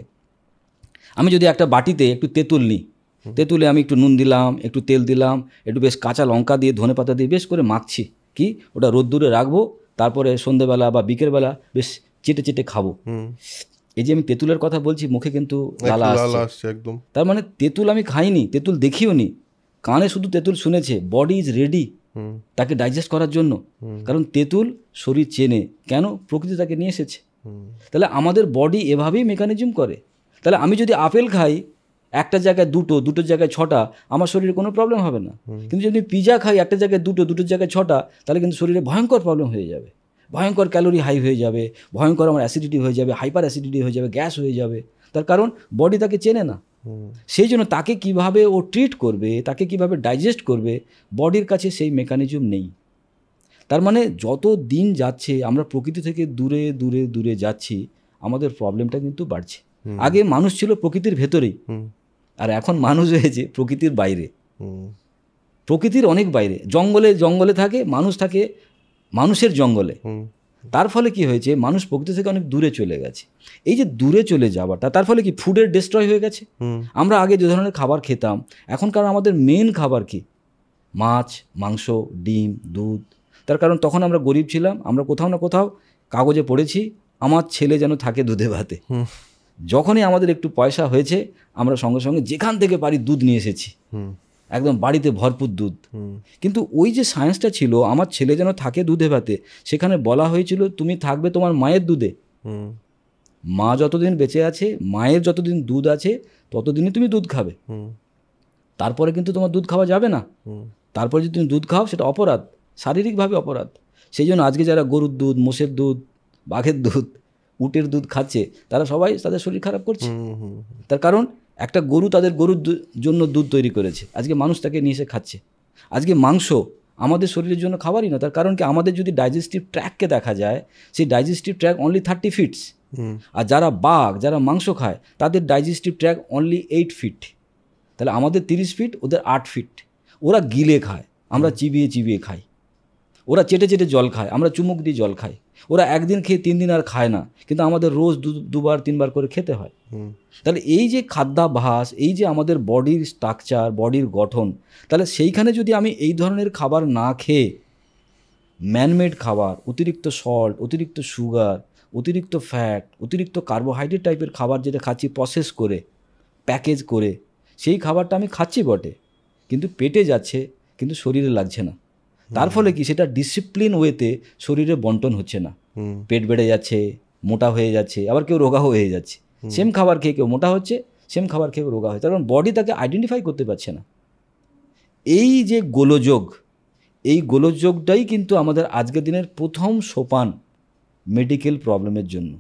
আমি যদি একটা বাটিতে একটু তেঁতুল নিই, তেঁতুলে আমি একটু নুন দিলাম, একটু তেল দিলাম, একটু বেশ কাঁচা লঙ্কা দিয়ে, ধনে পাতা দিয়ে বেশ করে মাখছি, কি ওটা রোদ্দুরে রাখবো, তারপরে সন্ধ্যেবেলা বা বিকেলবেলা বেশ চেটে চেটে খাবো। এই যে আমি তেঁতুলের কথা বলছি, মুখে কিন্তু লালা আসছে একদম। তার মানে তেঁতুল আমি খাইনি, তেঁতুল দেখিও নি, কানে শুধু তেঁতুল শুনেছে, বডি ইজ রেডি তাকে ডাইজেস্ট করার জন্য। কারণ তেঁতুল শরীর চেনে, কেন? প্রকৃতি তাকে নিয়ে এসেছে। তাহলে আমাদের বডি এভাবেই মেকানিজম করে। তাহলে আমি যদি আপেল খাই একটা জায়গায় দুটোর জায়গায় 6টা, আমার শরীরে কোনো প্রবলেম হবে না। কিন্তু যদি পিজা খাই একটা জায়গায় দুটোর জায়গায় 6টা, তাহলে কিন্তু শরীরে ভয়ঙ্কর প্রবলেম হয়ে যাবে, ভয়ঙ্কর ক্যালোরি হাই হয়ে যাবে, ভয়ঙ্কর আমার অ্যাসিডিটি হয়ে যাবে, হাইপার অ্যাসিডিটি হয়ে যাবে, গ্যাস হয়ে যাবে। তার কারণ বডি তাকে চেনে না। সেই জন্য তাকে কিভাবে ও ট্রিট করবে, তাকে কিভাবে ডাইজেস্ট করবে, বডির কাছে সেই মেকানিজম নেই। তার মানে যত দিন যাচ্ছে আমরা প্রকৃতি থেকে দূরে দূরে দূরে যাচ্ছি, আমাদের প্রবলেমটা কিন্তু বাড়ছে। আগে মানুষ ছিল প্রকৃতির ভেতরেই, আর এখন মানুষ হয়েছে প্রকৃতির বাইরে, প্রকৃতির অনেক বাইরে। জঙ্গলে জঙ্গলে থাকে, মানুষ থাকে মানুষের জঙ্গলে। তার ফলে কি হয়েছে, মানুষ প্রকৃতি থেকে অনেক দূরে চলে গেছে। এই যে দূরে চলে যাওয়াটা, তার ফলে কি ফুডের ডিস্ট্রয় হয়ে গেছে। আমরা আগে যে ধরনের খাবার খেতাম, এখনকার আমাদের মেন খাবার কি? মাছ, মাংস, ডিম, দুধ। তার কারণ তখন আমরা গরিব ছিলাম, আমরা কোথাও না কোথাও কাগজে পড়েছি আমার ছেলে যেন থাকে দুধে ভাতে। যখনই আমাদের একটু পয়সা হয়েছে, আমরা সঙ্গে সঙ্গে যেখান থেকে পারি দুধ নিয়ে এসেছি, একদম বাড়িতে ভরপুর দুধ। কিন্তু ওই যে সায়েন্সটা ছিল আমার ছেলে যেন থাকে দুধে ভাতে, সেখানে বলা হয়েছিল তুমি থাকবে তোমার মায়ের দুধে। মা যতদিন বেঁচে আছে, মায়ের যতদিন দুধ আছে, ততদিনই তুমি দুধ খাবে। তারপরে কিন্তু তোমার দুধ খাওয়া যাবে না। তারপরে যদি তুমি দুধ খাও সেটা অপরাধ, শারীরিকভাবে অপরাধ। সেই জন্য আজকে যারা গরুর দুধ, মোষের দুধ, বাঘের দুধ, উটের দুধ খাচ্ছে, তারা সবাই তাদের শরীর খারাপ করছে। তার কারণ একটা গরু তাদের গরুর জন্য দুধ তৈরি করেছে, আজকে মানুষ তাকে নিয়ে এসে খাচ্ছে। আজকে মাংস আমাদের শরীরের জন্য খাবারই না। তার কারণ কি, আমাদের যদি ডাইজেস্টিভ ট্র্যাককে দেখা যায়, সেই ডাইজেস্টিভ ট্র্যাক অনলি 30 ফিটস। আর যারা বাঘ, যারা মাংস খায়, তাদের ডাইজেস্টিভ ট্র্যাক অনলি 8 ফিট। তাহলে আমাদের 30 ফিট, ওদের 8 ফিট। ওরা গিলে খায়, আমরা চিবিয়ে চিবিয়ে খাই। ওরা চেটে চেটে জল খায়, আমরা চুমুক দিয়ে জল খাই। ওরা একদিন খেয়ে 3 দিন আর খায় না, কিন্তু আমাদের রোজ 2বার 3বার করে খেতে হয়। তাহলে এই যে খাদ্যাভ্যাস, এই যে আমাদের বডির স্ট্রাকচার, বডির গঠন, তাহলে সেইখানে যদি আমি এই ধরনের খাবার না খেয়ে ম্যানমেড খাবার, অতিরিক্ত সল্ট, অতিরিক্ত সুগার, অতিরিক্ত ফ্যাট, অতিরিক্ত কার্বোহাইড্রেট টাইপের খাবার যেটা খাচ্ছি প্রসেস করে, প্যাকেজ করে, সেই খাবারটা আমি খাচ্ছি বটে, কিন্তু পেটে যাচ্ছে, কিন্তু শরীরে লাগছে না। তার ফলে কি, সেটা ডিসিপ্লিন ওয়েতে শরীরে বন্টন হচ্ছে না। পেট বেড়ে যাচ্ছে, মোটা হয়ে যাচ্ছে, আবার কেউ রোগা হয়ে যাচ্ছে। সেম খাবার খেয়ে কেউ মোটা হচ্ছে, সেম খাবার খেয়ে রোগা হচ্ছে, কারণ বডি তাকে আইডেন্টিফাই করতে পারছে না। এই যে গোলযোগ, এই গোলযোগটাই কিন্তু আমাদের আজকের দিনের প্রথম সোপান মেডিকেল প্রবলেমের জন্য।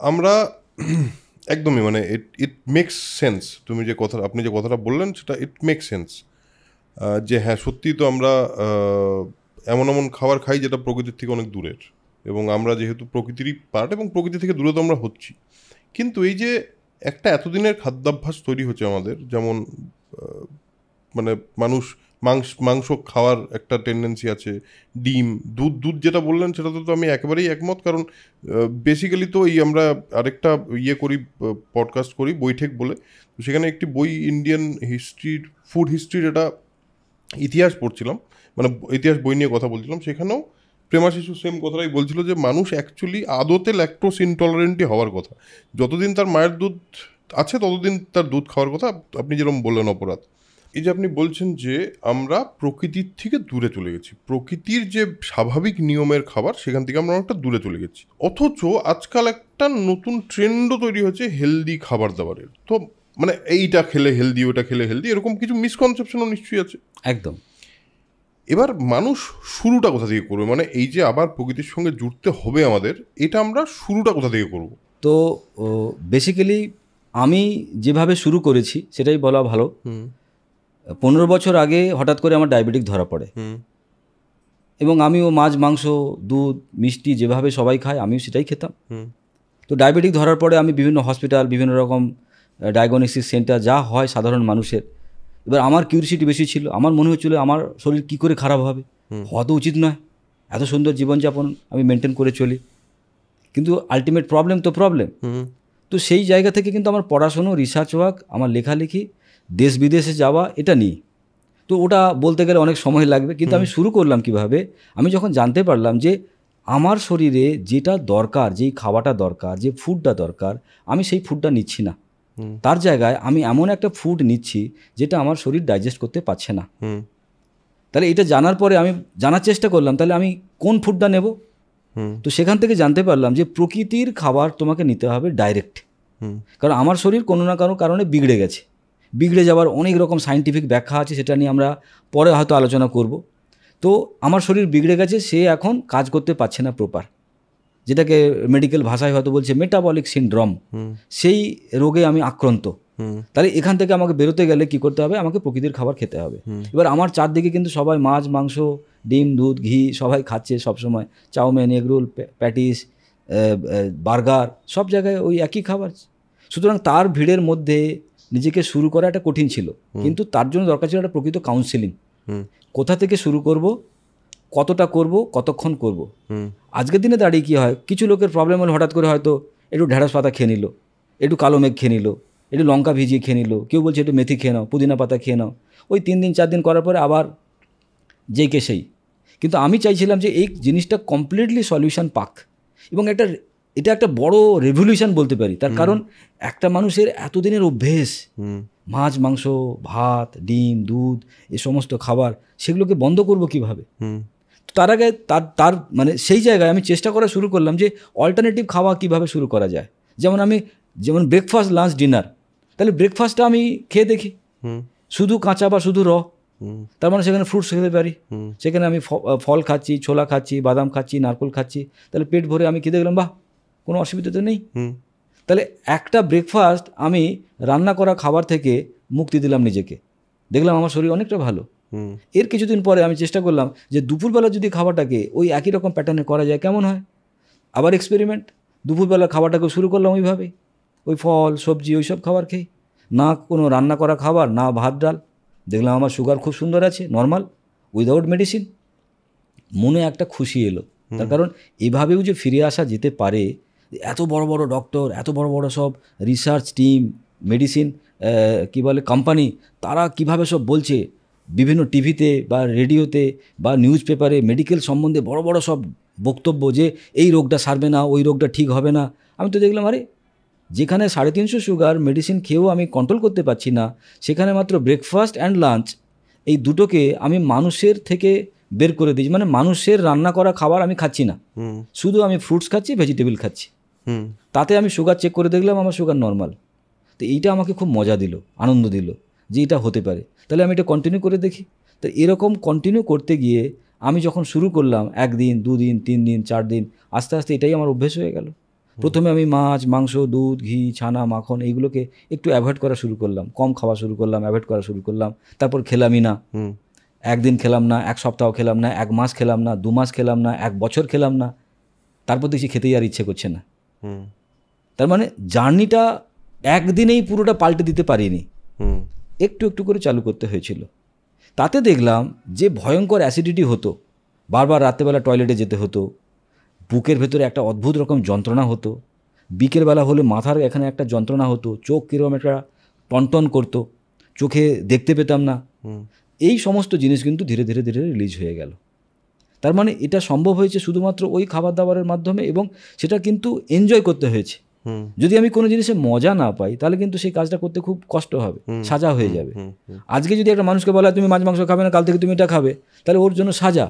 আমরা একদমই মানে ইট মেক্স সেন্স। আপনি যে কথাটা বললেন সেটা ইট মেক্স সেন্স, যে হ্যাঁ সত্যিই তো আমরা এমন এমন খাবার খাই যেটা প্রকৃতির থেকে অনেক দূরের, এবং আমরা যেহেতু প্রকৃতিরই পার্ট এবং প্রকৃতি থেকে দূরে তো আমরা হচ্ছি। কিন্তু এই যে একটা এতদিনের খাদ্যাভ্যাস তৈরি হচ্ছে আমাদের, যেমন মানে মানুষ মাংস খাওয়ার একটা টেন্ডেন্সি আছে, ডিম, দুধ যেটা বললেন সেটা তো আমি একেবারেই একমত। কারণ বেসিক্যালি তো এই আমরা আরেকটা করি, পডকাস্ট করি বৈঠক বলে, সেখানে একটি বই ইন্ডিয়ান হিস্ট্রির, ফুড হিস্ট্রির এটা ইতিহাস পড়ছিলাম, মানে ইতিহাস বই নিয়ে কথা বলছিলাম। সেখানেও প্রেমাশিশু সেম কথাটাই বলছিল যে মানুষ অ্যাকচুয়ালি আদতে ল্যাকটোস ইনটলারেন্টই হওয়ার কথা। যতদিন তার মায়ের দুধ আছে ততদিন তার দুধ খাওয়ার কথা। আপনি যেরকম বললেন অপরাধ, এই যে আপনি বলছেন যে আমরা প্রকৃতির থেকে দূরে চলে গেছি, প্রকৃতির যে স্বাভাবিক নিয়মের খাবার সেখান থেকে আমরা অনেকটা দূরে চলে গেছি। অথচ আজকাল একটা নতুন ট্রেন্ডও তৈরি হচ্ছে হেলদি খাবার দাবারের। তো মানে এইটা খেলে হেলদি, ওটা খেলে হেলদি, এরকম কিছু মিসকনসেপশনও নিশ্চয়ই আছে। একদম। এবার মানুষ শুরুটা কোথা থেকে করবে? মানে এই যে আবার প্রকৃতির সঙ্গে জুড়তে হবে আমাদের, এটা আমরা শুরুটা কোথা থেকে করব? তো বেসিক্যালি আমি যেভাবে শুরু করেছি সেটাই বলা ভালো। 15 বছর আগে হঠাৎ করে আমার ডায়াবেটিক ধরা পড়ে, এবং আমিও মাছ, মাংস, দুধ, মিষ্টি যেভাবে সবাই খায় আমিও সেটাই খেতাম। তো ডায়াবেটিক ধরার পরে আমি বিভিন্ন হসপিটাল, বিভিন্ন রকম ডায়াগনস্টিক সেন্টার যা হয় সাধারণ মানুষের, এবার আমার কিউরিসিটি বেশি ছিল। আমার মনে হচ্ছিল আমার শরীর কী করে খারাপ হবে, হওয়া তো উচিত নয়, এত সুন্দর জীবনযাপন আমি মেনটেন করে চলি, কিন্তু আলটিমেট প্রবলেম তো প্রবলেম। তো সেই জায়গা থেকে কিন্তু আমার পড়াশুনো, রিসার্চ ওয়ার্ক, আমার লেখালেখি, দেশ বিদেশে যাওয়া, এটা নিয়ে। তো ওটা বলতে গেলে অনেক সময় লাগবে, কিন্তু আমি শুরু করলাম কিভাবে, আমি যখন জানতে পারলাম যে আমার শরীরে যেটা দরকার, যেই খাওয়াটা দরকার, যে ফুডটা দরকার, আমি সেই ফুডটা নিচ্ছি না। তার জায়গায় আমি এমন একটা ফুড নিচ্ছি যেটা আমার শরীর ডাইজেস্ট করতে পারছে না। তাহলে এটা জানার পরে আমি জানার চেষ্টা করলাম তাহলে আমি কোন ফুডটা নেব। তো সেখান থেকে জানতে পারলাম যে প্রকৃতির খাবার তোমাকে নিতে হবে ডাইরেক্ট। কারণ আমার শরীর কোনো না কোনো কারণে বিগড়ে গেছে। বিগড়ে যাওয়ার অনেক রকম সায়েন্টিফিক ব্যাখ্যা আছে, সেটা নিয়ে আমরা পরে হয়তো আলোচনা করব। তো আমার শরীর বিগড়ে গেছে, সে এখন কাজ করতে পারছে না প্রপার, যেটাকে মেডিকেল ভাষায় হয়তো বলছে মেটাবলিক সিনড্রোম, সেই রোগে আমি আক্রান্ত। তাহলে এখান থেকে আমাকে বেরোতে গেলে কি করতে হবে, আমাকে প্রকৃতির খাবার খেতে হবে। এবার আমার চারদিকে কিন্তু সবাই মাছ মাংস ডিম দুধ ঘি সবাই খাচ্ছে সবসময়, চাউমিন এগরোল প্যাটিস বার্গার সব জায়গায় ওই একই খাবার। সুতরাং তার ভিড়ের মধ্যে নিজেকে শুরু করা একটা কঠিন ছিল, কিন্তু তার জন্য দরকার ছিল একটা প্রকৃত কাউন্সিলিং। কোথা থেকে শুরু করব, কতটা করব, কতক্ষণ করব। আজকের দিনে দাঁড়িয়ে কী হয়, কিছু লোকের প্রবলেম হলে হঠাৎ করে হয়তো একটু ঢেঁড়স পাতা খেয়ে নিল, একটু কালো মেঘ খেয়ে নিল, একটু লঙ্কা ভিজিয়ে খেয়ে নিল, কেউ বলছে একটু মেথি খেয়ে নাও, পুদিনা পাতা খেয়ে নাও, ওই 3 দিন 4 দিন করার পরে আবার যেই কে সেই। কিন্তু আমি চাইছিলাম যে এই জিনিসটা কমপ্লিটলি সলিউশন পাক, এবং এটা একটা বড় রেভলিউশন বলতে পারি। তার কারণ একটা মানুষের এতদিনের অভ্যেস মাছ মাংস ভাত ডিম দুধ এ সমস্ত খাবার, সেগুলোকে বন্ধ করব কিভাবে। তার আগে তার মানে সেই জায়গায় আমি চেষ্টা করা শুরু করলাম যে অল্টারনেটিভ খাওয়া কিভাবে শুরু করা যায়। যেমন ব্রেকফাস্ট লাঞ্চ ডিনার, তাহলে ব্রেকফাস্টটা আমি খেয়ে দেখি শুধু কাঁচা বা শুধু র, তার মানে সেখানে ফ্রুটস খেতে পারি, সেখানে আমি ফল খাচ্ছি, ছোলা খাচ্ছি, বাদাম খাচ্ছি, নারকেল খাচ্ছি, তাহলে পেট ভরে আমি খেয়ে দেখলাম বাহ কোনো অসুবিধা তো নেই। তাহলে একটা ব্রেকফাস্ট আমি রান্না করা খাবার থেকে মুক্তি দিলাম নিজেকে, দেখলাম আমার শরীর অনেকটা ভালো। এর কিছুদিন পরে আমি চেষ্টা করলাম যে দুপুরবেলা যদি খাবারটাকে ওই একই রকম প্যাটার্নে করা যায় কেমন হয়। আবার এক্সপেরিমেন্ট, দুপুরবেলা খাবারটাকে শুরু করলাম ওইভাবে, ওই ফল সবজি ওই সব খাবার খেয়ে, না কোনো রান্না করা খাবার, না ভাত ডাল। দেখলাম আমার সুগার খুব সুন্দর আছে, নর্মাল, উইদাউট মেডিসিন। মনে একটা খুশি এলো, তার কারণ এভাবেও যে ফিরে আসা যেতে পারে। এত বড় বড় ডক্টর, এত বড় বড় সব রিসার্চ টিম, মেডিসিন কী বলে কোম্পানি, তারা কিভাবে সব বলছে বিভিন্ন টিভিতে বা রেডিওতে বা নিউজ পেপারে মেডিকেল সম্বন্ধে বড় বড় সব বক্তব্য যে এই রোগটা সারবে না, ওই রোগটা ঠিক হবে না। আমি তো দেখলাম আরে যেখানে 350 সুগার মেডিসিন খেয়েও আমি কন্ট্রোল করতে পারছি না, সেখানে মাত্র ব্রেকফাস্ট অ্যান্ড লাঞ্চ এই দুটোকে আমি মানুষের থেকে বের করে দিয়েছি। মানে মানুষের রান্না করা খাবার আমি খাচ্ছি না, শুধু আমি ফ্রুটস খাচ্ছি, ভেজিটেবল খাচ্ছি। তাতে আমি সুগার চেক করে দেখলাম আমার সুগার নর্মাল। তো এইটা আমাকে খুব মজা দিল, আনন্দ দিল যে এটা হতে পারে, তাহলে আমি এটা কন্টিনিউ করে দেখি। তো এরকম কন্টিনিউ করতে গিয়ে আমি যখন শুরু করলাম 1 দিন 2 দিন 3 দিন 4 দিন, আস্তে আস্তে এটাই আমার অভ্যেস হয়ে গেল। প্রথমে আমি মাছ মাংস দুধ ঘি ছানা মাখন এইগুলোকে একটু অ্যাভয়েড করা শুরু করলাম, কম খাওয়া শুরু করলাম, অ্যাভয়েড করা শুরু করলাম। তারপর খেলামই না, 1 দিন খেলাম না, 1 সপ্তাহ খেলাম না, 1 মাস খেলাম না, 2 মাস খেলাম না, 1 বছর খেলাম না, তারপর দেখছি খেতেই আর ইচ্ছে করছে না। তার মানে জার্নিটা একদিনেই পুরোটা পাল্টে দিতে পারিনি, একটু একটু করে চালু করতে হয়েছিল। তাতে দেখলাম যে ভয়ঙ্কর অ্যাসিডিটি হতো, বারবার রাত্রেবেলা টয়লেটে যেতে হতো, বুকের ভেতরে একটা অদ্ভুত রকম যন্ত্রণা হতো, বিকেলবেলা হলে মাথার এখানে একটা যন্ত্রণা হতো, চোখ কীরকম একটা টনটন করতো, চোখে দেখতে পেতাম না। এই সমস্ত জিনিস কিন্তু ধীরে ধীরে ধীরে রিলিজ হয়ে গেল। তার মানে এটা সম্ভব হয়েছে শুধুমাত্র ওই খাবার দাবারের মাধ্যমে, এবং সেটা কিন্তু এনজয় করতে হয়েছে। যদি আমি কোনো জিনিসে মজা না পাই তাহলে কিন্তু সেই কাজটা করতে খুব কষ্ট হবে, সাজা হয়ে যাবে। আজকে যদি একটা মানুষকে বলা তুমি মাছ মাংস খাবে না, কাল থেকে তুমি এটা খাবে, তাহলে ওর জন্য সাজা।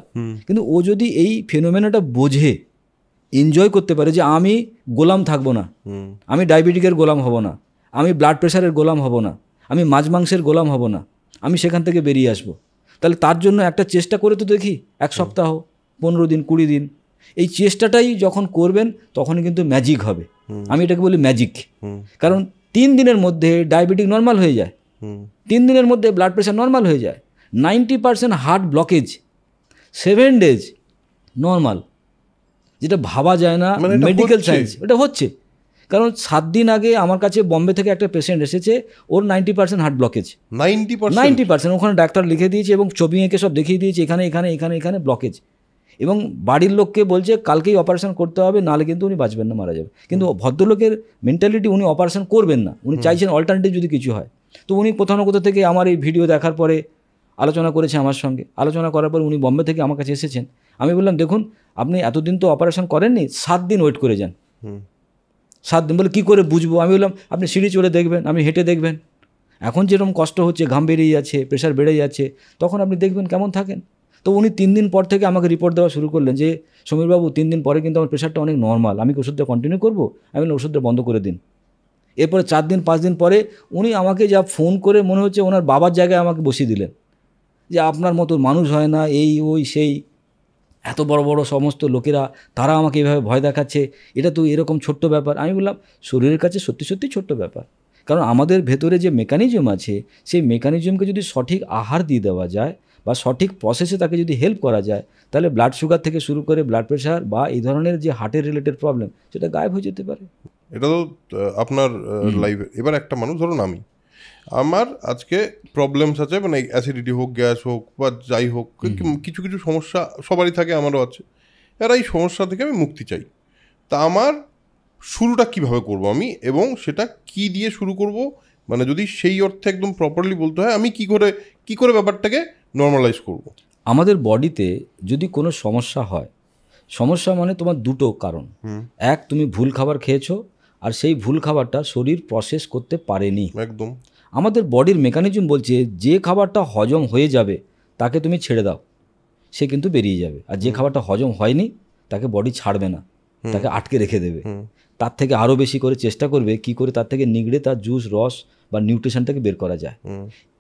কিন্তু ও যদি এই ফেনোমেনাটা বোঝে, এনজয় করতে পারে যে আমি গোলাম থাকবো না, আমি ডায়াবেটিকের গোলাম হব না, আমি ব্লাড প্রেশারের গোলাম হব না, আমি মাছ মাংসের গোলাম হব না, আমি সেখান থেকে বেরিয়ে আসবো, তাহলে তার জন্য একটা চেষ্টা করে তো দেখি, 1 সপ্তাহ 15 দিন 20 দিন, এই চেষ্টাটাই যখন করবেন তখনই কিন্তু ম্যাজিক হবে। আমি এটাকে বলি ম্যাজিক। কারণ 3 দিনের মধ্যে ডায়াবেটিক নর্মাল হয়ে যায়, 3 দিনের মধ্যে ব্লাড প্রেশার নর্মাল হয়ে যায়, 90% হার্ট ব্লকেজ 7 days নর্মাল, যেটা ভাবা যায় না মেডিকেল সায়েন্স, এটা হচ্ছে। কারণ 7 দিন আগে আমার কাছে বম্বে থেকে একটা পেশেন্ট এসেছে, ওর 90% হার্ট ব্লকেজ, 90%। ওখানে ডাক্তার লিখে দিয়েছে এবং ছবি এঁকে সব দেখিয়ে দিয়েছে এখানে এখানে এখানে এখানে ব্লকেজ, এবং বাড়ির লোককে বলছে কালকেই অপারেশন করতে হবে, নাহলে কিন্তু উনি বাঁচবেন না, মারা যাবে। কিন্তু ভদ্রলোকের মেন্টালিটি, উনি অপারেশন করবেন না, উনি চাইছেন অল্টারনেটিভ যদি কিছু হয়। তো উনি কোথাও না কোথাও থেকে আমার এই ভিডিও দেখার পরে আলোচনা করেছে আমার সঙ্গে, আলোচনা করার পর উনি বম্বে থেকে আমার কাছে এসেছেন। আমি বললাম দেখুন আপনি এতদিন তো অপারেশন করেননি, 7 দিন ওয়েট করে যান, 7 দিন। বলে কী করে বুঝবো? আমি বললাম আপনি সিঁড়ি চড়ে দেখবেন, আপনি হেঁটে দেখবেন, এখন যেরকম কষ্ট হচ্ছে, ঘাম বেরিয়ে যাচ্ছে, প্রেশার বেড়ে যাচ্ছে, তখন আপনি দেখবেন কেমন থাকেন। তো উনি 3 দিন পর থেকে আমাকে রিপোর্ট দেওয়া শুরু করলেন যে সমীরবাবু 3 দিন পরে কিন্তু আমার প্রেশারটা অনেক নর্মাল, আমি কি ওষুধটা কন্টিনিউ করবো? আমি বললাম ওষুধটা বন্ধ করে দিন। এরপরে 4 দিন 5 দিন পরে উনি আমাকে যা ফোন করে মনে হচ্ছে ওনার বাবার জায়গায় আমাকে বসিয়ে দিলেন, যে আপনার মতো মানুষ হয় না, এই ওই সেই, এত বড় বড় সমস্ত লোকেরা তারা আমাকে এভাবে ভয় দেখাচ্ছে, এটা তো এরকম ছোট্ট ব্যাপার। আমি বললাম শরীরের কাছে সত্যি সত্যি ছোট্ট ব্যাপার, কারণ আমাদের ভেতরে যে মেকানিজম আছে সেই মেকানিজমকে যদি সঠিক আহার দিয়ে দেওয়া যায় বা সঠিক প্রসেসে তাকে যদি হেল্প করা যায়, তাহলে ব্লাড সুগার থেকে শুরু করে ব্লাড প্রেশার বা এই ধরনের যে হার্টের রিলেটেড প্রবলেম সেটা গায়েব হয়ে যেতে পারে। এটা তো আপনার লাইফে। এবার একটা মানুষ, ধরুন আমার আজকে প্রবলেমস আছে, মানে অ্যাসিডিটি হোক, গ্যাস হোক বা যাই হোক, কিছু কিছু সমস্যা সবারই থাকে, আমারও আছে। এবার এই সমস্যা থেকে আমি মুক্তি চাই, তা আমার শুরুটা কিভাবে করব আমি, এবং সেটা কি দিয়ে শুরু করব? মানে যদি সেই অর্থে একদম প্রপারলি বলতে হয়, আমি কি করে ব্যাপারটাকে নর্মালাইজ করব? আমাদের বডিতে যদি কোনো সমস্যা হয়, সমস্যা মানে তোমার দুটো কারণ। এক, তুমি ভুল খাবার খেয়েছো, আর সেই ভুল খাবারটা শরীর প্রসেস করতে পারেনি। একদম। আমাদের বডির মেকানিজম বলছে যে খাবারটা হজম হয়ে যাবে তাকে তুমি ছেড়ে দাও, সে কিন্তু বেরিয়ে যাবে, আর যে খাবারটা হজম হয়নি তাকে বডি ছাড়বে না, তাকে আটকে রেখে দেবে, তার থেকে আরও বেশি করে চেষ্টা করবে কি করে তার থেকে নিগড়ে তার জুস, রস বা নিউট্রিশনটাকে বের করা যায়।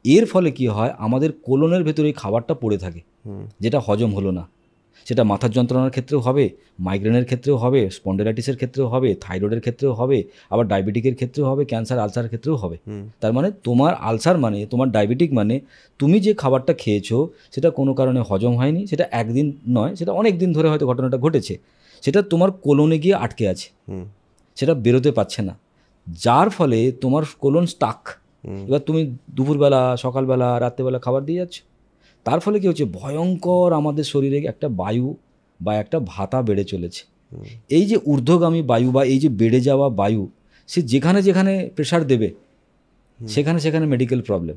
এর ফলে কি হয়, আমাদের কোলনের ভেতরে এই খাবারটা পড়ে থাকে, যেটা হজম হলো না। সেটা মাথার যন্ত্রণার ক্ষেত্রেও হবে, মাইগ্রেনের ক্ষেত্রেও হবে, স্পন্ডেলাইটিসের ক্ষেত্রেও হবে, থাইরয়েডের ক্ষেত্রেও হবে, আবার ডায়াবেটিকের ক্ষেত্রেও হবে, ক্যান্সার, আলসারের ক্ষেত্রেও হবে। তার মানে তোমার আলসার মানে, তোমার ডায়াবেটিক মানে, তুমি যে খাবারটা খেয়েছো সেটা কোনো কারণে হজম হয়নি, সেটা একদিন নয়, সেটা অনেক দিন ধরে হয়তো ঘটনাটা ঘটেছে, সেটা তোমার কোলনে গিয়ে আটকে আছে, সেটা বেরোতে পারছে না, যার ফলে তোমার কোলন স্টাক। এবার তুমি দুপুরবেলা, সকালবেলা, রাত্রেবেলা খাবার দিয়ে যাচ্ছ, তার ফলে কী হচ্ছে, ভয়ঙ্কর আমাদের শরীরে একটা বায়ু বা একটা ভাতা বেড়ে চলেছে। এই যে ঊর্ধ্বগামী বায়ু বা এই যে বেড়ে যাওয়া বায়ু, সে যেখানে যেখানে প্রেশার দেবে সেখানে সেখানে মেডিকেল প্রবলেম।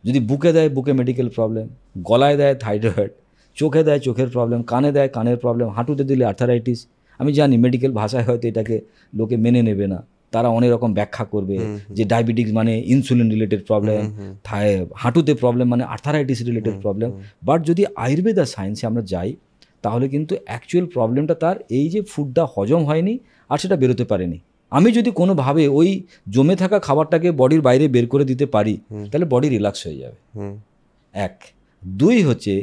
যদি বুকে দেয়, বুকে মেডিকেল প্রবলেম, গলায় দেয় থাইরয়েড, চোখে দেয় চোখের প্রবলেম, কানে দেয় কানের প্রবলেম, হাঁটুতে দিলে আর্থারাইটিস। আমি জানি মেডিকেল ভাষায় হয়তো এটাকে লোকে মেনে নেবে না, তারা অনেক রকম ব্যাখ্যা করবে যে ডায়াবেটিস মানে ইনসুলিন রিলেটেড প্রবলেম, হাঁটুতে প্রবলেম মানে আর্থারাইটিস রিলেটেড প্রবলেম। বাট যদি আয়ুর্বেদ আর সায়েন্সে আমরা যাই, তাহলে কিন্তু অ্যাকচুয়াল প্রবলেমটা তার এই যে ফুডটা হজম হয়নি আর সেটা বেরোতে পারেনি। আমি যদি কোনোভাবে ওই জমে থাকা খাবারটাকে বডির বাইরে বের করে দিতে পারি, তাহলে বডি রিল্যাক্স হয়ে যাবে। 1, 2 হচ্ছে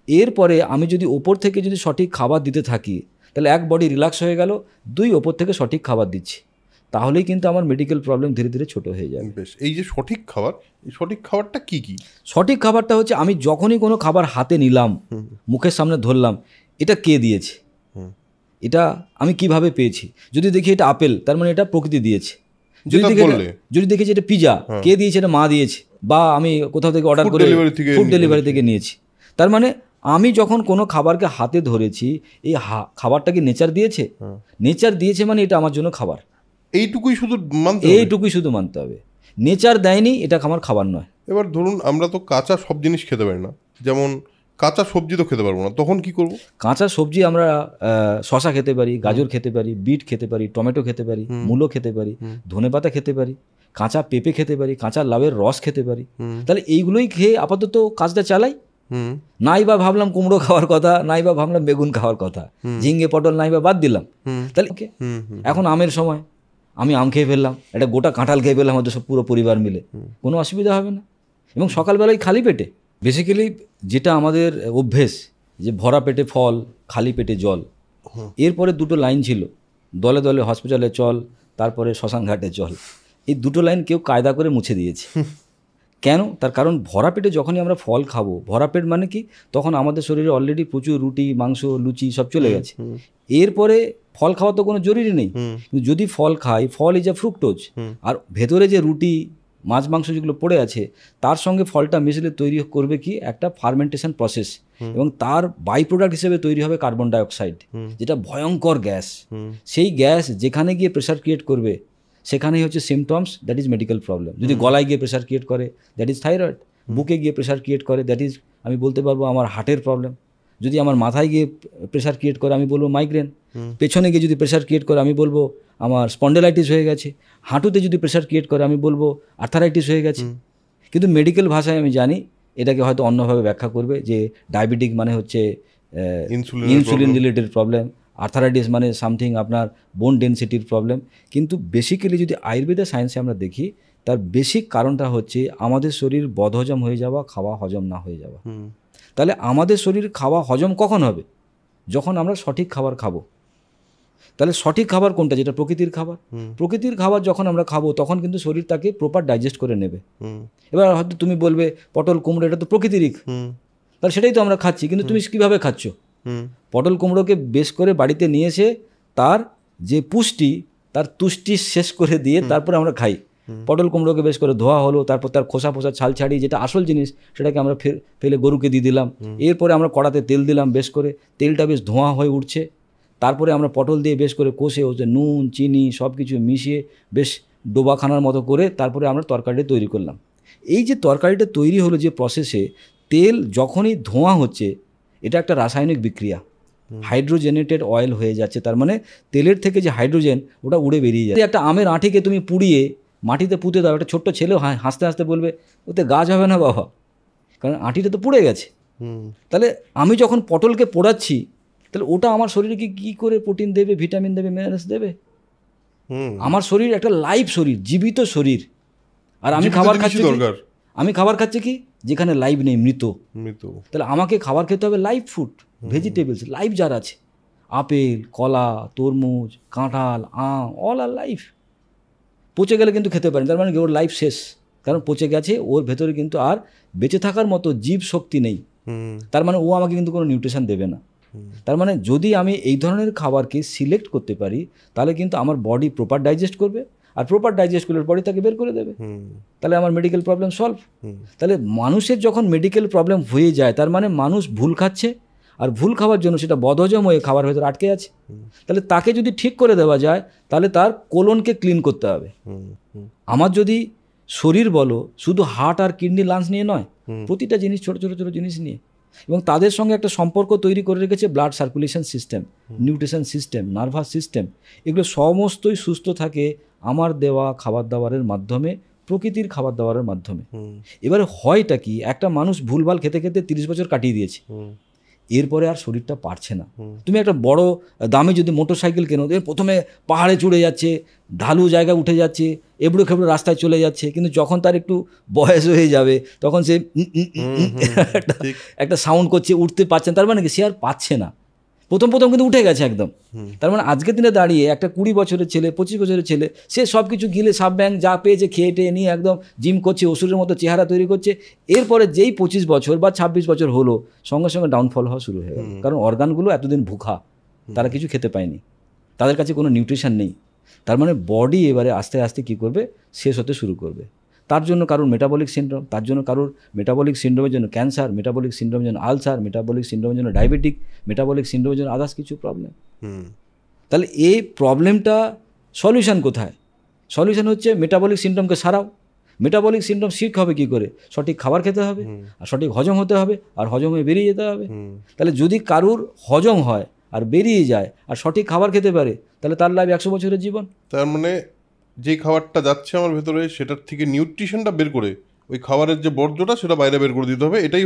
এরপরে আমি যদি ওপর থেকে যদি সঠিক খাবার দিতে থাকি, তাহলে 1 বডি রিল্যাক্স হয়ে গেল, 2 ওপর থেকে সঠিক খাবার দিচ্ছি, তাহলেই কিন্তু আমার মেডিকেল প্রবলেম ধীরে ধীরে ছোট হয়ে যাবে। বেশ, এই যে সঠিক খাবার, এই সঠিক খাবারটা কি কি? সঠিক খাবারটা হচ্ছে আমি যখনই কোনো খাবার হাতে নিলাম, মুখের সামনে ধরলাম, এটা কে দিয়েছে, এটা আমি কিভাবে পেয়েছি। যদি দেখি এটা আপেল, তার মানে এটা প্রকৃতি দিয়েছে। যদি দেখি যে এটা পিজা, কে দিয়েছে, এটা মা দিয়েছে, বা আমি কোথাও থেকে অর্ডার করে ফুড ডেলিভারি থেকে নিয়েছি। তার মানে আমি যখন কোনো খাবারকে হাতে ধরেছি, এই খাবারটা কি নেচার দিয়েছে? নেচার দিয়েছে মানে এটা আমার জন্য খাবার। এইটুকুই শুধু মানতে হবে। নেচার দেয়নি, এটা আমার খাবার নয়। এবার ধরুন আমরা তো কাঁচা সব জিনিস খেতে পারি না, যেমন কাঁচা সবজি তো খেতে পারবো না, তখন কি করব? কাঁচা সবজি আমরা শশা খেতে পারি, গাজর খেতে পারি, বিট খেতে পারি, টমেটো খেতে পারি, মূলো খেতে পারি, ধনেপাতা খেতে পারি, কাঁচা পেঁপে খেতে পারি, কাঁচা লাউয়ের রস খেতে পারি। তাহলে এইগুলোই খেয়ে আপাতত কাজটা চালাই। নাই বা ভাবলাম কুমড়ো খাওয়ার কথা, নাই বা ভাবলাম বেগুন খাওয়ার কথা, ঝিঙ্গে পটল নাই বা বাদ দিলাম, তাহলে এখন আমের সময়, আমি আম খেয়ে ফেললাম, একটা গোটা কাঁঠাল খেয়ে ফেললাম, হয়তো সব পুরো পরিবার মিলে, কোনো অসুবিধা হবে না। এবং সকালবেলায় খালি পেটে, বেসিক্যালি যেটা আমাদের অভ্যেস যে ভরা পেটে ফল, খালি পেটে জল, এরপরে 2টো লাইন ছিল, দলে দলে হসপিটালে চল, তারপরে শ্মশান ঘাটে চল। এই 2টো লাইন কেউ কায়দা করে মুছে দিয়েছে। কেন? তার কারণ ভরা পেটে যখনই আমরা ফল খাবো, ভরা পেট মানে কি, তখন আমাদের শরীরে অলরেডি প্রচুর রুটি, মাংস, লুচি সব চলে গেছে। এরপরে ফল খাওয়া তো কোনো জরুরি নেই, কিন্তু যদি ফল খাই, ফল ইজ আ ফ্রুক্টোজ, আর ভেতরে যে রুটি, মাছ, মাংস যেগুলো পড়ে আছে, তার সঙ্গে ফলটা মিশলে তৈরি করবে কি একটা ফার্মেন্টেশন প্রসেস, এবং তার বাই প্রোডাক্ট হিসেবে তৈরি হবে কার্বন ডাইঅক্সাইড, যেটা ভয়ঙ্কর গ্যাস। সেই গ্যাস যেখানে গিয়ে প্রেশার ক্রিয়েট করবে, সেখানেই হচ্ছে symptoms, that is medical problem. যদি গলায় গিয়ে প্রেশার ক্রিয়েট করে, দ্যাট ইজ থাইরয়েড। বুকে গিয়ে প্রেশার ক্রিয়েট করে, দ্যাট ইজ, আমি বলতে পারবো, আমার হার্টের প্রবলেম। যদি আমার মাথায় গিয়ে প্রেশার ক্রিয়েট করে, আমি বলবো মাইগ্রেন। পেছনে গিয়ে যদি প্রেশার ক্রিয়েট করে, আমি বলবো আমার স্পন্ডেলাইটিস হয়ে গেছে, হাঁটুতে যদি প্রেশার ক্রিয়েট করে আমি বলবো আর্থারাইটিস হয়ে গেছে। কিন্তু মেডিকেল ভাষায় আমি জানি এটাকে হয়তো অন্যভাবে ব্যাখ্যা করবে যে ডায়াবেটিক মানে হচ্ছে ইনসুলিন রিলেটেড প্রবলেম, আর্থারাইটিস মানে সামথিং আপনার বোন ডেনসিটির প্রবলেম। কিন্তু বেসিক্যালি যদি আয়ুর্বেদা সায়েন্সে আমরা দেখি তার বেসিক কারণটা হচ্ছে আমাদের শরীর বদহজম হয়ে যাওয়া, খাওয়া হজম না হয়ে যাওয়া। তাহলে আমাদের শরীর খাওয়া হজম কখন হবে? যখন আমরা সঠিক খাবার খাবো। তাহলে সঠিক খাবার কোনটা? যেটা প্রকৃতির খাবার। প্রকৃতির খাবার যখন আমরা খাবো তখন কিন্তু শরীর তাকে প্রপার ডাইজেস্ট করে নেবে। এবার হয়তো তুমি বলবে পটল কুমড়ো এটা তো প্রকৃতিরই, তাহলে সেটাই তো আমরা খাচ্ছি, কিন্তু তুমি কীভাবে খাচ্ছ? পটল কুমড়োকে বেশ করে বাড়িতে নিয়ে এসে তার যে পুষ্টি, তার তুষ্টি শেষ করে দিয়ে তারপরে আমরা খাই। পটল কুমড়োকে বেশ করে ধোয়া হলো, তারপর তার খোসা ফোসা ছাল ছাড়িয়ে যেটা আসল জিনিস সেটাকে আমরা ফেলে গরুকে দিয়ে দিলাম। এরপরে আমরা কড়াতে তেল দিলাম, বেশ করে তেলটা বেশ ধোঁয়া হয়ে উঠছে, তারপরে আমরা পটল দিয়ে বেশ করে কষে হচ্ছে নুন চিনি সব কিছু মিশিয়ে বেশ ডোবাখানার মতো করে তারপরে আমরা তরকারিটা তৈরি করলাম। এই যে তরকারিটা তৈরি হলো যে প্রসেসে, তেল যখনই ধোঁয়া হচ্ছে এটা একটা রাসায়নিক বিক্রিয়া, হাইড্রোজেনেটেড অয়েল হয়ে যাচ্ছে। তার মানে তেলের থেকে যে হাইড্রোজেন ওটা উড়ে বেরিয়ে যাচ্ছে। একটা আমের আঁটিকে তুমি পুড়িয়ে মাটিতে পুঁতে দাও, একটা ছোট্ট ছেলেও হাসতে হাসতে বলবে ওতে গাছ হবে না বাবা, কারণ আঁটিটা তো পুড়ে গেছে। তাহলে আমি যখন পটলকে পোড়াচ্ছি তাহলে ওটা আমার শরীরকে কী করে প্রোটিন দেবে, ভিটামিন দেবে, মিনারেলস দেবে? আমার শরীর একটা লাইভ শরীর, জীবিত শরীর। আর আমি খাবার খাচ্ছি কি যেখানে লাইভ নেই, মৃত। তাহলে আমাকে খাবার খেতে হবে লাইভ ফুড, ভেজিটেবলস, লাইভ যার আছে। আপেল, কলা, তরমুজ, কাঁঠাল, আম, অল আর লাইফ। পচে গেলে কিন্তু খেতে পারেন, তার মানে ওর লাইফ শেষ, কারণ পচে গেছে, ওর ভেতরে কিন্তু আর বেঁচে থাকার মতো জীব শক্তি নেই। তার মানে ও আমাকে কিন্তু কোনো নিউট্রিশন দেবে না। তার মানে যদি আমি এই ধরনের খাবারকে সিলেক্ট করতে পারি তাহলে কিন্তু আমার বডি প্রপার ডাইজেস্ট করবে, আর প্রপার ডাইজেস্ট করলে বডি তাকে বের করে দেবে, তাহলে আমার মেডিকেল প্রবলেম সলভ। তাহলে মানুষের যখন মেডিকেল প্রবলেম হয়ে যায় তার মানে মানুষ ভুল খাচ্ছে, আর ভুল খাওয়ার জন্য সেটা বদহজম হয়ে খাবার ভেতরে আটকে আছে। তাহলে তাকে যদি ঠিক করে দেওয়া যায় তাহলে তার কোলনকে ক্লিন করতে হবে। আমার যদি শরীর বলো শুধু হার্ট আর কিডনি লাংস নিয়ে নয়, প্রতিটা জিনিস ছোটো ছোটো ছোটো জিনিস নিয়ে, এবং তাদের সঙ্গে একটা সম্পর্ক তৈরি করে রেখেছে blood circulation system, nutrition system, nervous system, এগুলো সমস্তই সুস্থ থাকে আমার দেওয়া খাবার দাবারের মাধ্যমে, প্রকৃতির খাবার দাবারের মাধ্যমে। এবারে হয়টা কি, একটা মানুষ ভুলভাল খেতে খেতে 30 বছর কাটিয়ে দিয়েছে, এরপরে আর শরীরটা পারছে না। তুমি একটা বড় দামে যদি মোটর সাইকেল কেনো, প্রথমে পাহাড়ে চড়ে যাচ্ছে, ঢালু জায়গায় উঠে যাচ্ছে, এবড়ো খেবড়ো রাস্তায় চলে যাচ্ছে, কিন্তু যখন তার একটু বয়স হয়ে যাবে তখন সে একটা সাউন্ড করছে, উঠতে পারছে না। তার মানে কি সে আর পাচ্ছে না, প্রথম কিন্তু উঠে গেছে একদম। তার মানে আজকের দিনে দাঁড়িয়ে একটা 20 বছরের ছেলে, 25 বছরের ছেলে, সে সব কিছু গিলে সাব ব্যাং যা পেয়েছে খেয়ে টেয়ে নিয়ে একদম জিম করছে, ওষুধের মতো চেহারা তৈরি করছে। এরপরে যেই 25 বছর বা 26 বছর হলো সঙ্গে সঙ্গে ডাউনফল হওয়া শুরু হয়ে গেল, কারণ অর্গানগুলো এতদিন ভুখা, তারা কিছু খেতে পায়নি, তাদের কাছে কোনো নিউট্রিশন নেই। তার মানে বডি এবারে আস্তে আস্তে কী করবে, শেষ হতে শুরু করবে। তার জন্য কারোর মেটাবলিক সিন্ড্রোম, তার জন্য কারোর মেটাবলিক সিন্ড্রোমের জন্য ক্যান্সার, মেটাবলিক সিন্ড্রোমের জন্য আলসার, মেটাবলিক সিন্ড্রোমের জন্য ডায়াবেটিক, মেটাবলিক সিন্ড্রোমের জন্য আদার্স কিছু প্রবলেম। তাহলে এই প্রবলেমটা সলিউশন কোথায়? সলিউশন হচ্ছে মেটাবলিক সিন্ড্রোমকে সারাও। মেটাবলিক সিন্ড্রোম ঠিক হবে কী করে? সঠিক খাবার খেতে হবে, আর সঠিক হজম হতে হবে, আর হজম হয়ে বেরিয়ে যেতে হবে। তাহলে যদি কারুর হজম হয় আর বেরিয়ে যায় আর সঠিক খাবার খেতে পারে তাহলে তার লাইফ 100 বছরের জীবন। তার মানে যে খাবারটা যাচ্ছে আমার ভেতরে সেটার থেকে নিউট্রিশনটা বের করে ওই খাবারের যে বর্জ্যটা সেটা বাইরে বের করে দিতে হবে। এটাই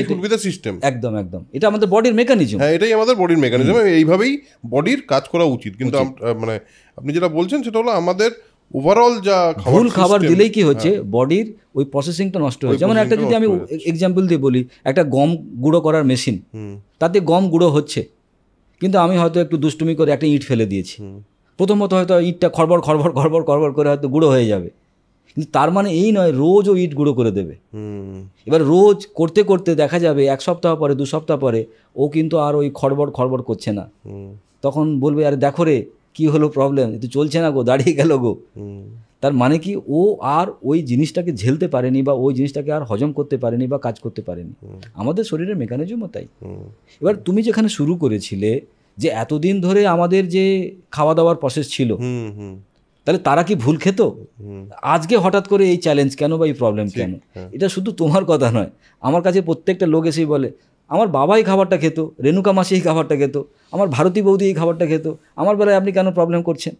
কুড বি দ্য সিস্টেম। একদম এটা আমাদের বডির মেকানিজম। হ্যাঁ, এটাই আমাদের বডির মেকানিজম, এইভাবেই বডির কাজ করা উচিত। কিন্তু মানে আপনি যেটা বলছেন সেটা হলো আমাদের ওভারঅল যা ভুল খাবার দিলেই কি হচ্ছে, বডির ওই প্রসেসিংটা নষ্ট হয়ে যায়। যেমন একটা যদি আমি এক্সাম্পল দিয়ে বলি, একটা গম গুঁড়ো করার মেশিন, তাতে গম গুঁড়ো হচ্ছে, কিন্তু আমি হয়তো একটু দুষ্টুমি করে একটা ইট ফেলে দিয়েছি। প্রথমত হয়তো ইটটা খড়বড় খড়বড় খড়বড় খড়বড় করে হয়তো গুঁড়ো হয়ে যাবে, কিন্তু তার মানে এই নয় রোজ ও ইট গুঁড়ো করে দেবে। এবার রোজ করতে করতে দেখা যাবে 1 সপ্তাহ পরে 2 সপ্তাহ পরে ও কিন্তু আর ওই খড়বড় খড়বড় করছে না। তখন বলবে আরে দেখো রে কী হলো প্রবলেম, এ তো চলছে না গো, দাঁড়িয়ে গেল গো। তার মানে কি ও আর ওই জিনিসটাকে ঝেলতে পারেনি, বা ওই জিনিসটাকে আর হজম করতে পারেনি, বা কাজ করতে পারেনি। আমাদের শরীরের মেকানিজমও তাই। এবার তুমি যেখানে শুরু করেছিলে যে এতদিন ধরে আমাদের যে খাওয়া দাওয়ার প্রসেস ছিল, তাহলে তারা কি ভুল খেত? আজকে হঠাৎ করে এই চ্যালেঞ্জ কেন বা এই প্রবলেম কেন? এটা শুধু তোমার কথা নয়, আমার কাছে প্রত্যেকটা লোক এসেই বলে আমার বাবা এই খাবারটা খেত, রেণুকা মাসি এই খাবারটা খেত, আমার ভারতী বৌদি এই খাবারটা খেত, আমার বেলায় আপনি কেন প্রবলেম করছেন?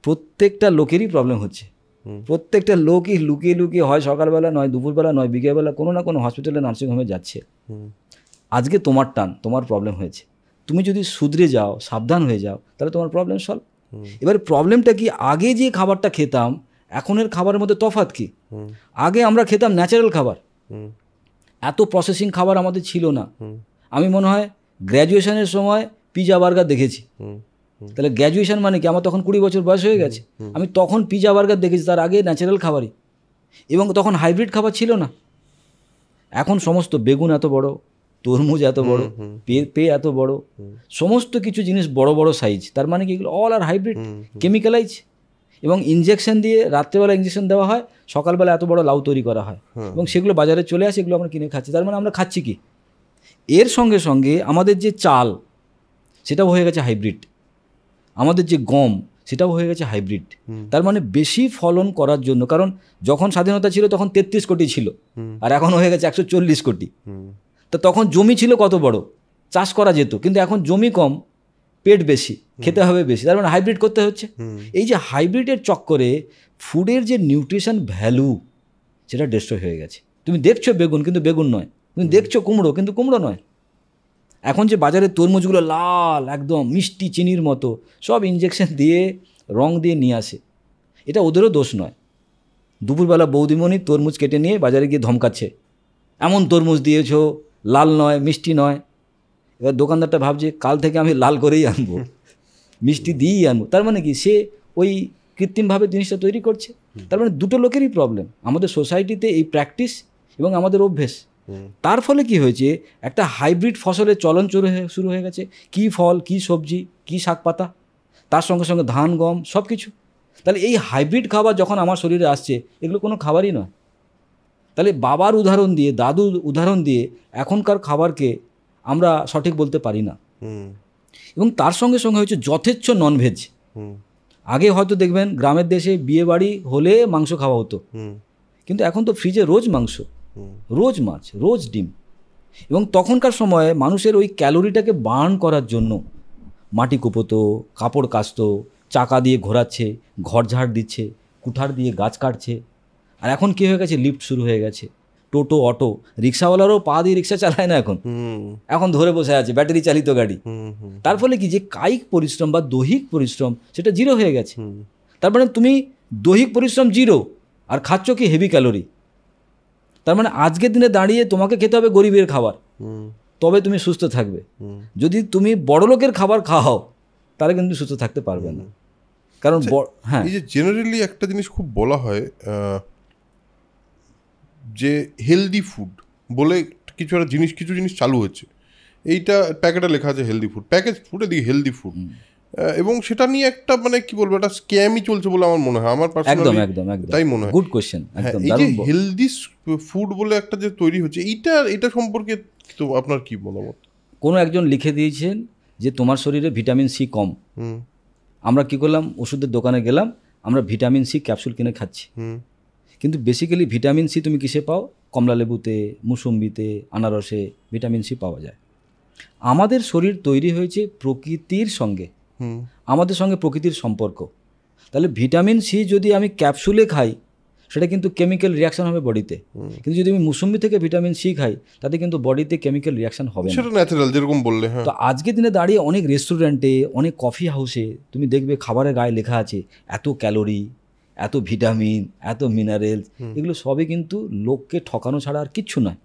প্রত্যেকটা লোকেরই প্রবলেম হচ্ছে, প্রত্যেকটা লোকই লুকিয়ে লুকিয়ে হয় সকালবেলা নয় দুপুরবেলা নয় বিকেলবেলা কোনো না কোনো হসপিটালে নার্সিংহোমে যাচ্ছে। আজকে তোমার টান, তোমার প্রবলেম হয়েছে, তুমি যদি শুধরে যাও, সাবধান হয়ে যাও, তাহলে তোমার প্রবলেম সলভ। এবার প্রবলেমটা কি, আগে যে খাবারটা খেতাম এখনের খাবারের মধ্যে তফাৎ কি? আগে আমরা খেতাম ন্যাচারাল খাবার, এত প্রসেসিং খাবার আমাদের ছিল না। আমি মনে হয় গ্র্যাজুয়েশনের সময় পিজা বার্গার দেখেছি। তাহলে গ্র্যাজুয়েশন মানে কি, আমার তখন 20 বছর বয়স হয়ে গেছে, আমি তখন পিজা বার্গার দেখেছি, তার আগে ন্যাচারাল খাবারই। এবং তখন হাইব্রিড খাবার ছিল না। এখন সমস্ত বেগুন এত বড়, তরমুজ এত বড়, পেঁপে এত বড়, সমস্ত কিছু জিনিস বড় বড় সাইজ। তার মানে কি, এগুলো অল আর হাইব্রিড, কেমিক্যালাইজ, এবং ইনজেকশন দিয়ে, রাত্রেবেলা ইনজেকশন দেওয়া হয়, সকালবেলা এত বড় লাউ তৈরি করা হয়, এবং সেগুলো বাজারে চলে আসে, এগুলো আমরা কিনে খাচ্ছি। তার মানে আমরা খাচ্ছি কি? এর সঙ্গে সঙ্গে আমাদের যে চাল সেটাও হয়ে গেছে হাইব্রিড, আমাদের যে গম সেটাও হয়ে গেছে হাইব্রিড। তার মানে বেশি ফলন করার জন্য, কারণ যখন স্বাধীনতা ছিল তখন 33 কোটি ছিল, আর এখন হয়ে গেছে 140 কোটি। তো তখন জমি ছিল কত বড়, চাষ করা যেত, কিন্তু এখন জমি কম, পেট বেশি, খেতে হবে বেশি, তার মানে হাইব্রিড করতে হচ্ছে। এই যে হাইব্রিডের চক্করে ফুডের যে নিউট্রিশন ভ্যালু সেটা ডিস্ট্রয় হয়ে গেছে। তুমি দেখছো বেগুন, কিন্তু বেগুন নয়, তুমি দেখছো কুমড়ো, কিন্তু কুমড়ো নয়। এখন যে বাজারে তরমুজগুলো লাল একদম মিষ্টি চিনির মতো, সব ইনজেকশন দিয়ে রং দিয়ে নিয়ে আসে। এটা ওদেরও দোষ নয়। দুপুরবেলা বৌদিমণি তরমুজ কেটে নিয়ে বাজারে গিয়ে ধমকাচ্ছে, এমন তরমুজ দিয়েছো, লাল নয়, মিষ্টি নয়। এবার দোকানদারটা ভাবছে কাল থেকে আমি লাল করেই আনবো, মিষ্টি দিয়েই আনবো। তার মানে কি, সে ওই কৃত্রিমভাবে জিনিসটা তৈরি করছে। তার মানে দুটো লোকেরই প্রবলেম, আমাদের সোসাইটিতে এই প্র্যাকটিস এবং আমাদের অভ্যেস। তার ফলে কি হয়েছে, একটা হাইব্রিড ফসলের চলন শুরু হয়ে গেছে। কি ফল, কি সবজি, কি শাক পাতা, তার সঙ্গে সঙ্গে ধান গম সব কিছু। তাহলে এই হাইব্রিড খাবার যখন আমার শরীরে আসছে, এগুলো কোনো খাবারই নয়। তাহলে বাবার উদাহরণ দিয়ে, দাদুর উদাহরণ দিয়ে এখনকার খাবারকে আমরা সঠিক বলতে পারি না। এবং তার সঙ্গে সঙ্গে হচ্ছে যথেচ্ছ ননভেজ। আগে হয়তো দেখবেন গ্রামের দেশে বিয়ে বাড়ি হলে মাংস খাওয়া হতো, কিন্তু এখন তো ফ্রিজে রোজ মাংস, রোজ মাছ, রোজ ডিম। এবং তখনকার সময়ে মানুষের ওই ক্যালোরিটাকে বার্ন করার জন্য মাটি কুপোতো, কাপড় কাচতো, চাকা দিয়ে ঘোরাচ্ছে, ঘর ঝাড় দিচ্ছে, কুঠার দিয়ে গাছ কাটছে। আর এখন কী হয়ে গেছে, লিফট শুরু হয়ে গেছে, টোটো, অটো, রিক্সাওয়ালারও পা দিয়ে রিক্সা চালায় না, এখন ধরে বসে আছে ব্যাটারি চালিত গাড়ি। তার ফলে কি, যে কায়িক পরিশ্রম বা দৈহিক পরিশ্রম সেটা জিরো হয়ে গেছে। তার মানে তুমি দৈহিক পরিশ্রম জিরো, আর খাচ্ছ কি হেভি ক্যালোরি। তার মানে আজকের দিনে দাঁড়িয়ে তোমাকে খেতে হবে গরিবের খাবার, তবে তুমি সুস্থ থাকবে। যদি তুমি বড় লোকের খাবার খাও তাহলে কিন্তু সুস্থ থাকতে পারবে না। কারণ হ্যাঁ, এই যে জেনারেলি একটা জিনিস খুব বলা হয় যে হেলদি ফুড বলে কিছু জিনিস চালু হচ্ছে। এইটা প্যাকেটে লেখা আছে হেলদি ফুড, প্যাকেজ ফুডে দিকে হেলদি ফুড, এবং সেটা নিয়ে একটা মানে কি বলবো, একটা স্ক্যামই চলছে বলে আমার মনে হয়, আমার পার্সোনালি তাই মনে হয়। Good question. এই যে হেলদি ফুড বলে একটা যে তৈরি হচ্ছে, এটা সম্পর্কে তো আপনার কি মতামত? কোনো একজন লিখে দিয়েছেন যে তোমার শরীরে ভিটামিন সি কম। আমরা কি করলাম, ওষুধের দোকানে গেলাম, আমরা ভিটামিন সি ক্যাপসুল কিনে খাচ্ছি। কিন্তু বেসিক্যালি ভিটামিন সি তুমি কিসে পাও? কমলা লেবুতে, মুসম্বিতে, আনারসে ভিটামিন সি পাওয়া যায়। আমাদের শরীর তৈরি হয়েছে প্রকৃতির সঙ্গে, আমাদের সঙ্গে প্রকৃতির সম্পর্ক। তাহলে ভিটামিন সি যদি আমি ক্যাপসুলে খাই সেটা কিন্তু কেমিক্যাল রিয়াকশন হবে বডিতে, কিন্তু যদি আমি মুসম্বি থেকে ভিটামিন সি খাই তাতে কিন্তু বডিতে কেমিক্যাল রিয়াকশন হবে না, সেটা ন্যাচারাল যেরকম বললে। তো আজকের দিনে দাঁড়িয়ে অনেক রেস্টুরেন্টে, অনেক কফি হাউসে তুমি দেখবে খাবারের গায়ে লেখা আছে এত ক্যালোরি, এত ভিটামিন, এত মিনারেলস। এগুলো সবই কিন্তু লোককে ঠকানো ছাড়া আর কিচ্ছু নয়।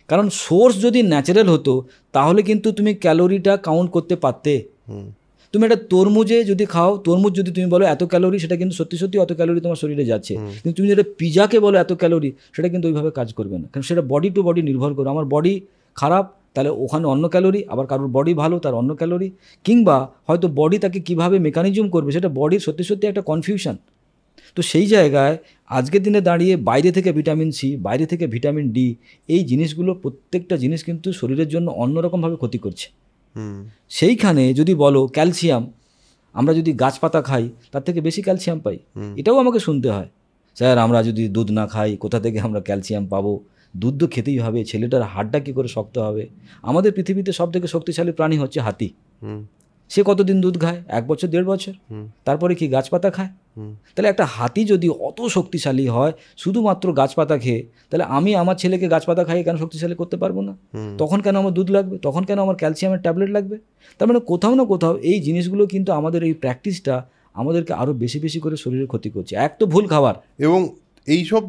কারণ সোর্স যদি ন্যাচারাল হতো তাহলে কিন্তু তুমি ক্যালোরিটা কাউন্ট করতে পারতে। তুমি একটা তরমুজে যদি খাও, তরমুজ যদি তুমি বলো এত ক্যালোরি, সেটা কিন্তু সত্যি সত্যি অত ক্যালোরি তোমার শরীরে যাচ্ছে। কিন্তু তুমি যেটা পিজাকে বলো এত ক্যালোরি, সেটা কিন্তু ওইভাবে কাজ করবে না, কারণ সেটা বডি টু বডি নির্ভর করে। আমার বডি খারাপ, তাহলে ওখানে অন্য ক্যালোরি, আবার কারোর বডি ভালো তার অন্য ক্যালোরি, কিংবা হয়তো বডি তাকে কীভাবে মেকানিজম করবে সেটা বডির সত্যি সত্যি একটা কনফিউশন। তো সেই জায়গায় আজকের দিনে দাঁড়িয়ে বাইরে থেকে ভিটামিন সি, বাইরে থেকে ভিটামিন ডি, এই জিনিসগুলো প্রত্যেকটা জিনিস কিন্তু শরীরের জন্য অন্যরকমভাবে ক্ষতি করছে। সেইখানে যদি বলো ক্যালসিয়াম, আমরা যদি গাছপাতা খাই তার থেকে বেশি ক্যালসিয়াম পাই, এটাও আমাকে শুনতে হয়। স্যার আমরা যদি দুধ না খাই কোথা থেকে আমরা ক্যালসিয়াম পাবো? দুধ তো খেতেই হবে, ছেলেটার হাড়টা কী করে শক্ত হবে। আমাদের পৃথিবীতে সব থেকে শক্তিশালী প্রাণী হচ্ছে হাতি। সে কতদিন দুধ খায়? 1 বছর 1.5 বছর। তারপরে কি গাছপাতা খায়? তাহলে একটা হাতি যদি অত শক্তিশালী হয় শুধুমাত্র গাছপাতা খেয়ে, তাহলে আমি আমার ছেলেকে গাছপাতা খাইয়ে কেন শক্তিশালী করতে পারবো না? তখন কেন আমার দুধ লাগবে? তখন কেন আমার ক্যালসিয়ামের ট্যাবলেট লাগবে? তার মানে কোথাও না কোথাও এই জিনিসগুলো কিন্তু আমাদের এই প্র্যাকটিসটা আমাদেরকে আরও বেশি বেশি করে শরীরের ক্ষতি করছে। এক তো ভুল খাবার, এবং এইসব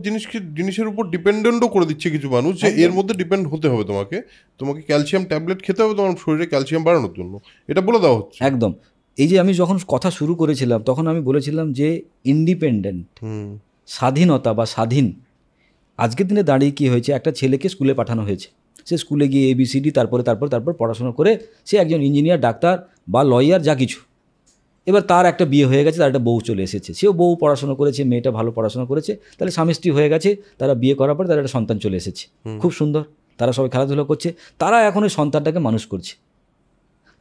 জিনিসের উপর ডিপেন্ডেন্টও করে দিচ্ছে কিছু মানুষ, যে এর মধ্যে ডিপেন্ড হতে হবে, তোমাকে ক্যালসিয়াম ট্যাবলেট খেতে হবে তোমার শরীরে ক্যালসিয়াম বাড়ানোর জন্য, এটা বলে দেওয়া হচ্ছে একদম। এই যে আমি যখন কথা শুরু করেছিলাম তখন আমি বলেছিলাম যে ইন্ডিপেন্ডেন্ট, স্বাধীনতা বা স্বাধীন। আজকের দিনে দাঁড়িয়ে কী হয়েছে, একটা ছেলেকে স্কুলে পাঠানো হয়েছে, সে স্কুলে গিয়ে ABCD তারপর পড়াশোনা করে সে একজন ইঞ্জিনিয়ার, ডাক্তার বা লয়ার, যা কিছু। এবার তার একটা বিয়ে হয়ে গেছে, তার একটা বউ চলে এসেছে, সেও বউ পড়াশোনা করেছে, মেয়েটা ভালো পড়াশোনা করেছে, তাহলে স্বামী স্ত্রী হয়ে গেছে, তারা বিয়ে করার পর তার একটা সন্তান চলে এসেছে, খুব সুন্দর, তারা সবাই খেলাধুলা করছে, তারা এখন ওই সন্তানটাকে মানুষ করছে।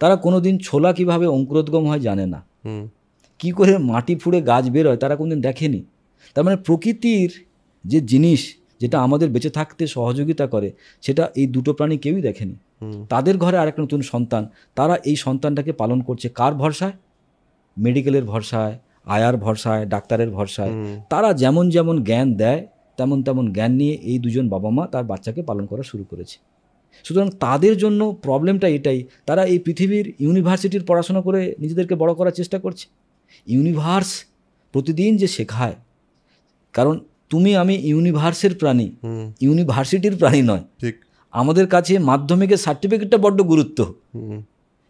তারা কোনো দিন ছোলা কীভাবে অঙ্কুরোদ্গম হয় জানে না, কি করে মাটি ফুঁড়ে গাছ বের হয় তারা কোনোদিন দেখেনি। তার মানে প্রকৃতির যে জিনিস যেটা আমাদের বেঁচে থাকতে সহযোগিতা করে সেটা এই দুটো প্রাণী কেউই দেখেনি। তাদের ঘরে আরেকটা নতুন সন্তান, তারা এই সন্তানটাকে পালন করছে কার ভরসায়? মেডিকেলের ভরসায়, আয়ার ভরসায়, ডাক্তারের ভরসায়। তারা যেমন যেমন জ্ঞান দেয় তেমন তেমন জ্ঞান নিয়ে এই দুজন বাবা মা তার বাচ্চাকে পালন করা শুরু করেছে। সুতরাং তাদের জন্য প্রবলেমটা এটাই, তারা এই পৃথিবীর ইউনিভার্সিটির পড়াশোনা করে নিজেদেরকে বড় করার চেষ্টা করছে। ইউনিভার্স প্রতিদিন যে শেখায়, কারণ তুমি আমি ইউনিভার্সের প্রাণী, ইউনিভার্সিটির প্রাণী নয়। ঠিক। আমাদের কাছে মাধ্যমিকের সার্টিফিকেটটা বড্ড গুরুত্ব,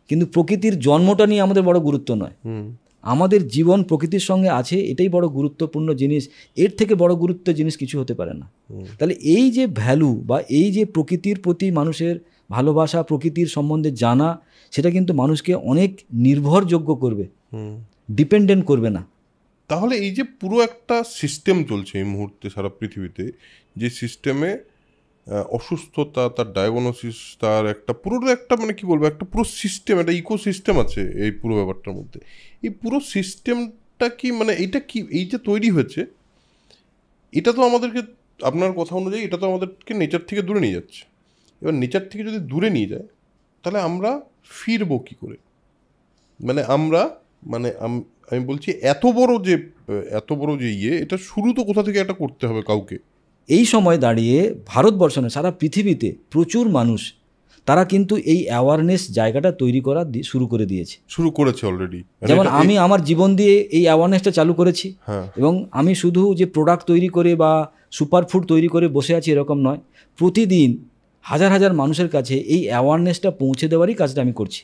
কিন্তু প্রকৃতির জন্মটা নিয়ে আমাদের বড় গুরুত্ব নয়। আমাদের জীবন প্রকৃতির সঙ্গে আছে, এটাই বড় গুরুত্বপূর্ণ জিনিস, এর থেকে বড় গুরুত্বের জিনিস কিছু হতে পারে না। তাহলে এই যে ভ্যালু বা এই যে প্রকৃতির প্রতি মানুষের ভালোবাসা, প্রকৃতির সম্বন্ধে জানা, সেটা কিন্তু মানুষকে অনেক নির্ভরযোগ্য করবে, ডিপেন্ডেন্ট করবে না। তাহলে এই যে পুরো একটা সিস্টেম চলছে এই মুহূর্তে সারা পৃথিবীতে, যে সিস্টেমে অসুস্থতা, তার ডায়াগনোসিস, তার একটা পুরোটা একটা মানে কি বলবো, একটা পুরো সিস্টেম, একটা ইকোসিস্টেম আছে এই পুরো ব্যাপারটার মধ্যে। এই পুরো সিস্টেমটা কি মানে এইটা কি, এই যে তৈরি হয়েছে, এটা তো আমাদেরকে, আপনার কথা অনুযায়ী এটা তো আমাদেরকে নেচার থেকে দূরে নিয়ে যাচ্ছে। এবার নেচার থেকে যদি দূরে নিয়ে যায় তাহলে আমরা ফিরবো কী করে? মানে আমরা মানে আমি বলছি এত বড় যে এটা শুরু তো কোথা থেকে একটা করতে হবে কাউকে। এই সময় দাঁড়িয়ে ভারতবর্ষ না, সারা পৃথিবীতে প্রচুর মানুষ তারা কিন্তু এই অ্যাওয়ারনেস জায়গাটা তৈরি করা শুরু করেছে অলরেডি। যেমন আমি আমার জীবন দিয়ে এই অ্যাওয়ারনেসটা চালু করেছি, এবং আমি শুধু যে প্রোডাক্ট তৈরি করে বা সুপার ফুড তৈরি করে বসে আছি এরকম নয়, প্রতিদিন হাজার হাজার মানুষের কাছে এই অ্যাওয়ারনেসটা পৌঁছে দেওয়ারই কাজটা আমি করছি।